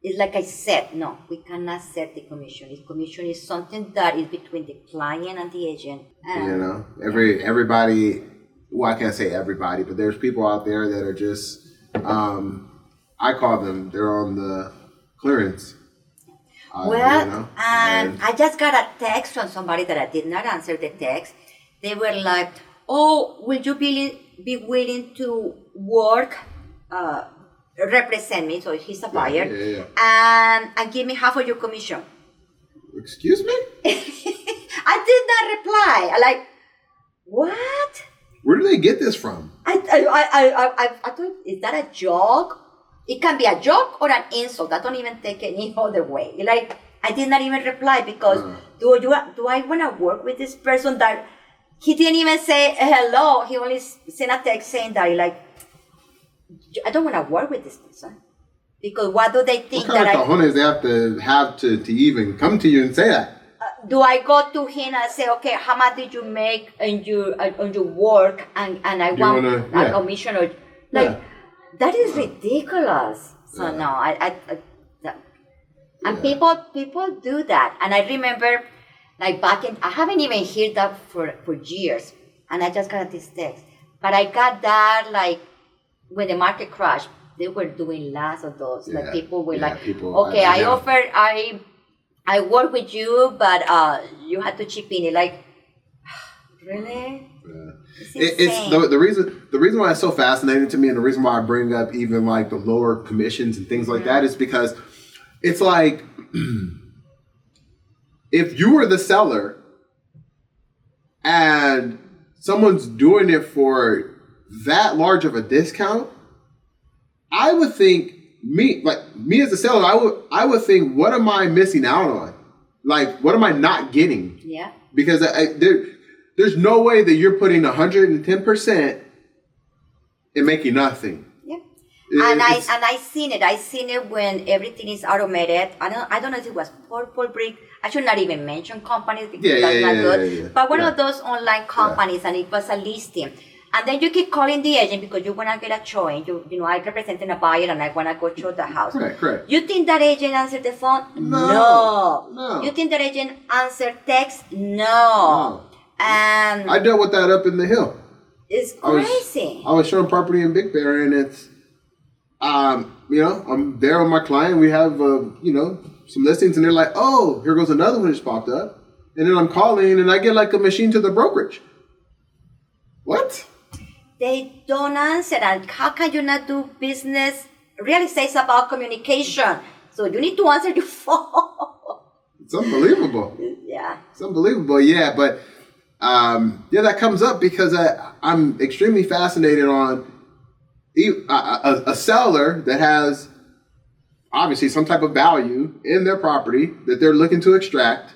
it's like I said, no, we cannot set the commission. The commission is something that is between the client and the agent. Everybody, well, I can't say everybody, but there's people out there that are just, I call them, they're on the clearance. And I just got a text from somebody that I did not answer the text. They were like, will you be willing to work, represent me, so he's a buyer, and give me half of your commission. Excuse me? I did not reply. I like, what? Where do they get this from? I thought, is that a joke? It can be a joke or an insult. I don't even take it any other way. Like, I did not even reply, because do I want to work with this person that he didn't even say hello? He only sent a text saying that, like, I don't want to work with this person, because what do they think what kind of cojones they have to even come to you and say that? Do I go to him and say, okay, how much did you make on your work, and I want a commission, or like that is ridiculous. So no, and people do that, and I remember like I haven't even heard that for years, and I just got this text, but I got that like when the market crashed. They were doing lots of those. Like people were okay, I work with you, but you had to chip in. Like, really? It's the reason why it's so fascinating to me, and the reason why I bring up even like the lower commissions and things like that, is because it's like if you were the seller and someone's doing it for that large of a discount, I would think me as a seller, I would think, what am I missing out on? Like, what am I not getting? Yeah. Because there's no way that you're putting 110% and making nothing. Yeah. I seen it. I seen it when everything is automated. I don't know if it was Purple Brick. I should not even mention companies, because that's not good. Yeah. But one of those online companies, and it was a listing. And then you keep calling the agent because you want to get a showing. I representing a buyer and I want to go show the house. Correct. You think that agent answered the phone? No. You think that agent answered text? No. And I dealt with that up in the hill. It's crazy. I was showing property in Big Bear, and it's, I'm there with my client. We have, some listings, and they're like, oh, here goes another one just popped up. And then I'm calling, and I get like a machine to the brokerage. What? They don't answer. And how can you not do business? Real estate is about communication. So you need to answer your phone. It's unbelievable. Yeah. It's unbelievable. Yeah. But, that comes up because I'm extremely fascinated on a seller that has obviously some type of value in their property that they're looking to extract.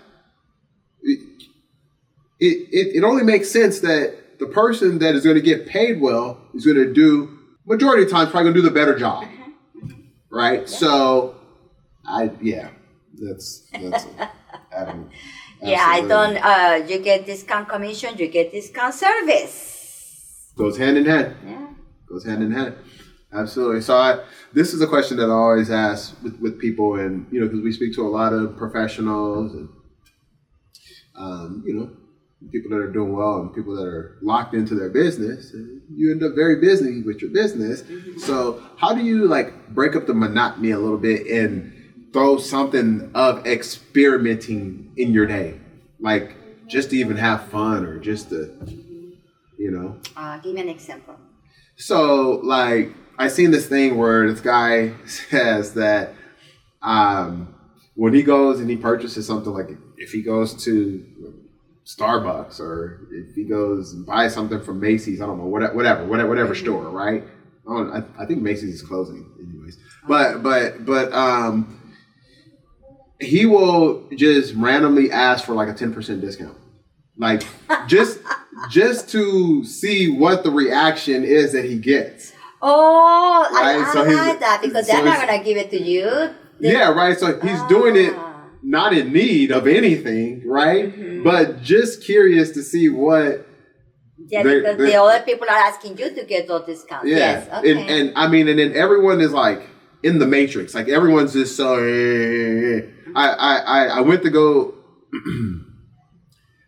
It only makes sense that the person that is going to get paid well is going to do, majority of times, probably going to do the better job. Right? Yeah. So, that's you get discount commission, you get discount service. Goes hand in hand. Yeah. Goes hand in hand. Absolutely. So this is a question that I always ask with people, and, because we speak to a lot of professionals and, people that are doing well and people that are locked into their business, and you end up very busy with your business. Mm-hmm. So how do you break up the monotony a little bit and throw something of experimenting in your day? Just to even have fun, or just to, give me an example. So I seen this thing where this guy says that when he goes and he purchases something, if he goes to Starbucks, or if he goes and buys something from Macy's, I don't know, whatever store, right? I think Macy's is closing anyways. But he will just randomly ask for like a 10% discount. Like just to see what the reaction is that he gets. Oh, right? I like that, because they're not going to give it to you. Yeah, right. So he's doing it not in need of anything, right? Mm-hmm. But just curious to see what. Yeah, because the other people are asking you to get those discounts. Yeah. Yes. Okay. And I mean, and then everyone is like in the matrix. Like everyone's just so. I went to go.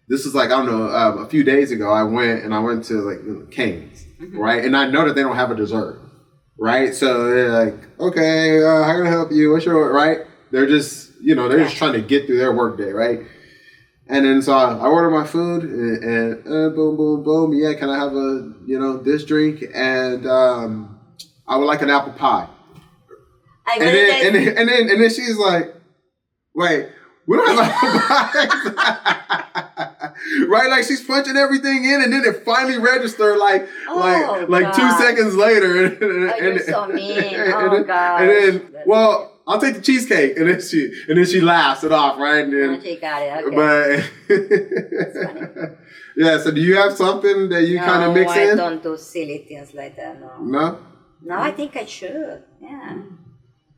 This is like, I don't know, a few days ago. I went to like Cane's, mm-hmm. right? And I know that they don't have a dessert, right? So they're like, okay, how can I help you? What's your, right? They're just, just trying to get through their work day, right? And then so I order my food and boom, boom, boom. Yeah, can I have this drink? And I would like an apple pie. And then she's like, wait, we don't have apple pies. Right? Like she's punching everything in, and then it finally registered like 2 seconds later. You're so mean. Oh, God. And then, I'll take the cheesecake. And then she laughs it off, right? And then, she got it. Okay. That's funny. Yeah, so do you have something that you kind of mix in? No, I don't do silly things like that, no. No? No, I think I should. Yeah.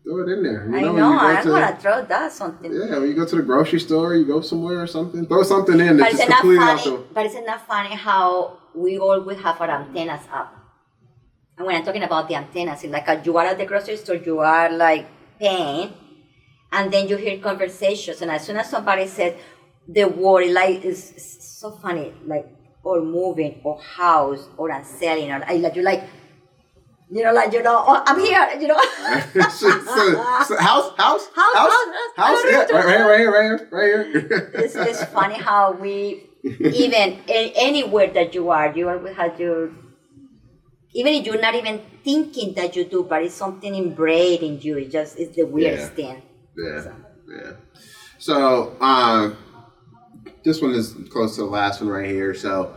Throw it in there. I'm going to throw that something. Yeah, when you go to the grocery store, you go somewhere or something, throw something in that's just completely out the... But isn't that funny how we always have our antennas up? And when I'm talking about the antennas, it's like you are at the grocery store, you are like paying, and then you hear conversations, and as soon as somebody says the word, like, it's so funny, like, or moving, or house, or I'm selling, or you're like, oh, I'm here, so house, yeah, right here. It's funny how we, even anywhere that you always have even if you're not even thinking that you do, but it's something inbred in you. It's the weirdest thing. Yeah. So, this one is close to the last one right here. So,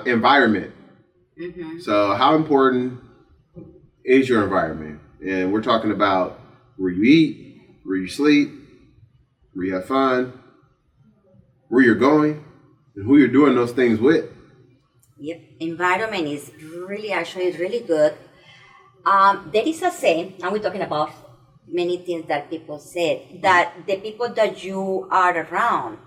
environment. Mm-hmm. So how important is your environment? And we're talking about where you eat, where you sleep, where you have fun, where you're going, and who you're doing those things with. Yep, environment is really good. There is a saying, and we're talking about many things that people said, that the people that you are around,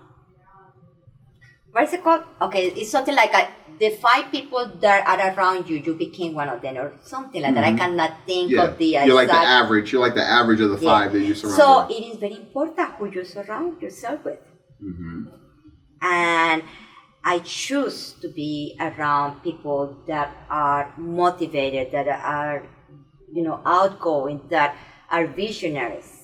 what is it called? Okay, it's something like the 5 people that are around you, you became one of them, or something like that. I cannot think of the exact... You're like the average. You're like the average of the 5 that you surround. So it is very important who you surround yourself with. Mm-hmm. And I choose to be around people that are motivated, that are, outgoing, that are visionaries.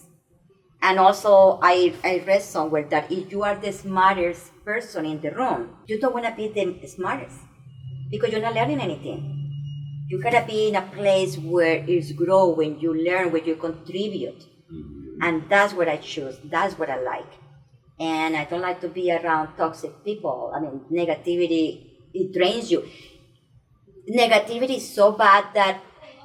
And also, I read somewhere that if you are the smartest person in the room, you don't want to be the smartest because you're not learning anything. You gotta be in a place where it's growing, you learn, where you contribute. Mm-hmm. And that's what I choose. That's what I like. And I don't like to be around toxic people. I mean, negativity, it drains you. Negativity is so bad that,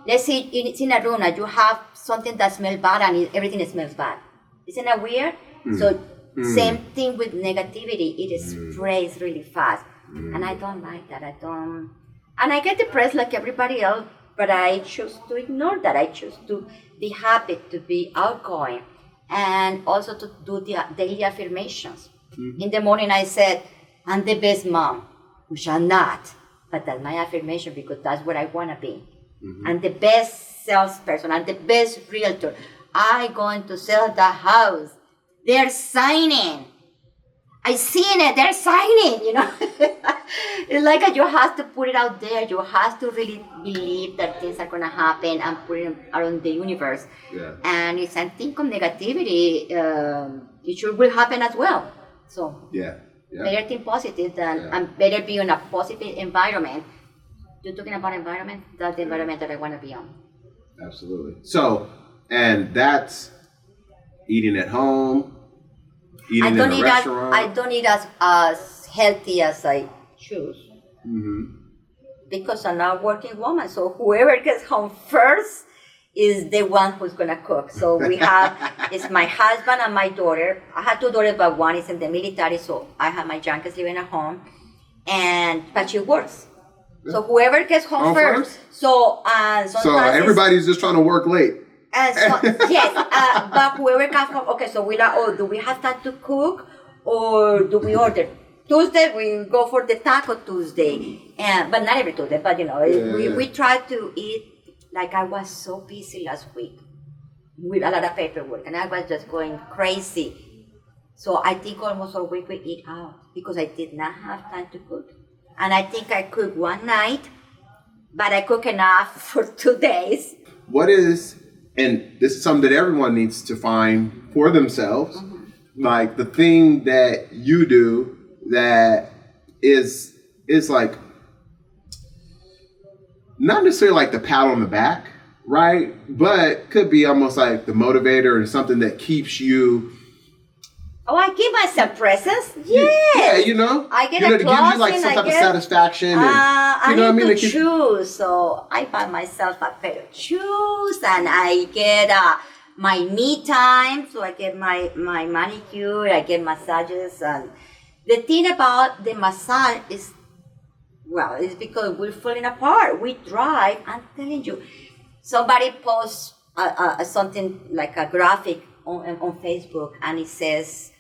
let's say it's in a room and you have something that smells bad and everything smells bad. Isn't that weird? So same thing with negativity. It sprays really fast. And I don't like that. And I get depressed like everybody else, but I choose to ignore that. I choose to be happy, to be outgoing, and also to do the daily affirmations. Mm-hmm. In the morning I said, I'm the best mom, which I'm not, but that's my affirmation because that's what I want to be. Mm-hmm. I'm the best salesperson. I'm the best realtor. I'm going to sell the house. They're signing. I seen it. They're signing, It's like you have to put it out there. You have to really believe that things are going to happen and put it around the universe. Yeah. And if I think of negativity, it sure will happen as well. So better think positive and better be in a positive environment. You're talking about environment? That's the environment that I want to be on. Absolutely. So, and that's eating at home, eating in a restaurant. I don't eat as healthy as I choose. Because I'm not a working woman. So whoever gets home first is the one who's going to cook. So we have, it's my husband and my daughter. I have 2 daughters, but one is in the military. So I have my youngest living at home. But she works. So whoever gets home first. So everybody's just trying to work late. Yes, but whoever comes home, okay, so we're like, do we have time to cook or do we order? Tuesday, we go for the Taco Tuesday. But not every Tuesday, but we try to eat. Like I was so busy last week with a lot of paperwork and I was just going crazy. So I think almost all week we eat out because I did not have time to cook. And I think I cooked one night, but I cook enough for 2 days. And this is something that everyone needs to find for themselves, like the thing that you do that is like, not necessarily like the pat on the back, right? But could be almost like the motivator and something that keeps you. Oh, I give myself presents. Yes. Yeah, I get it gives you like some type of satisfaction. And, I need to choose, so I buy myself a pair of shoes, and I get my me time. So I get my manicure, I get massages, and the thing about the massage is, well, it's because we're falling apart. We drive. I'm telling you, somebody posts something like a graphic on Facebook, and it says.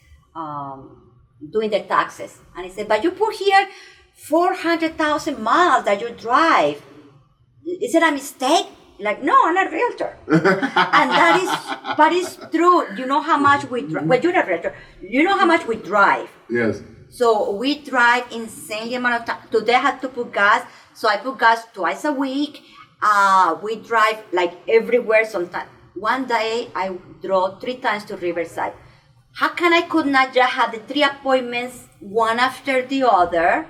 Doing the taxes. And he said, but you put here 400,000 miles that you drive. Is it a mistake? Like, no, I'm a realtor. And but it's true. You know how much we drive. Well, you're a realtor. You know how much we drive. Yes. So we drive insanely amount of time. Today I had to put gas. So I put gas twice a week. We drive like everywhere sometimes. One day I drove 3 times to Riverside. How come I could not just have the 3 appointments, one after the other,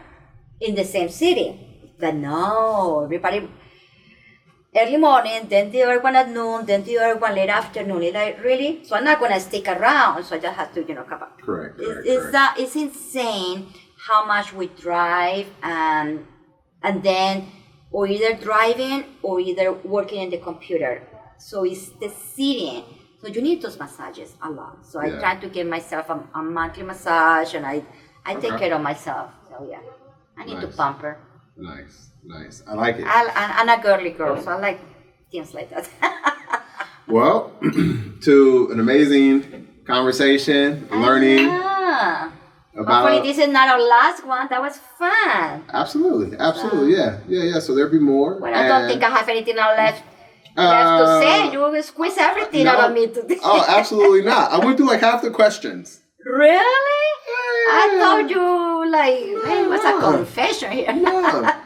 in the same city? But no, everybody, early morning, then the other one at noon, then the other one late afternoon. It's like, really? So I'm not going to stick around, so I just have to, come back. Correct. It's insane how much we drive, and then, or either driving, or either working in the computer. So it's the sitting. So you need those massages a lot. So I try to give myself a monthly massage, and I take care of myself. So I need to pamper. Nice. I like it. I'm a girly girl, so I like things like that. Well, to an amazing conversation, learning about. Hopefully this is not our last one. That was fun. Absolutely. Yeah. So there'll be more. Well, I don't think I have anything left to say. You will squeeze everything out of me today. Oh, absolutely not. I went through like half the questions. Really? Yeah. I thought you it was a confession here. No.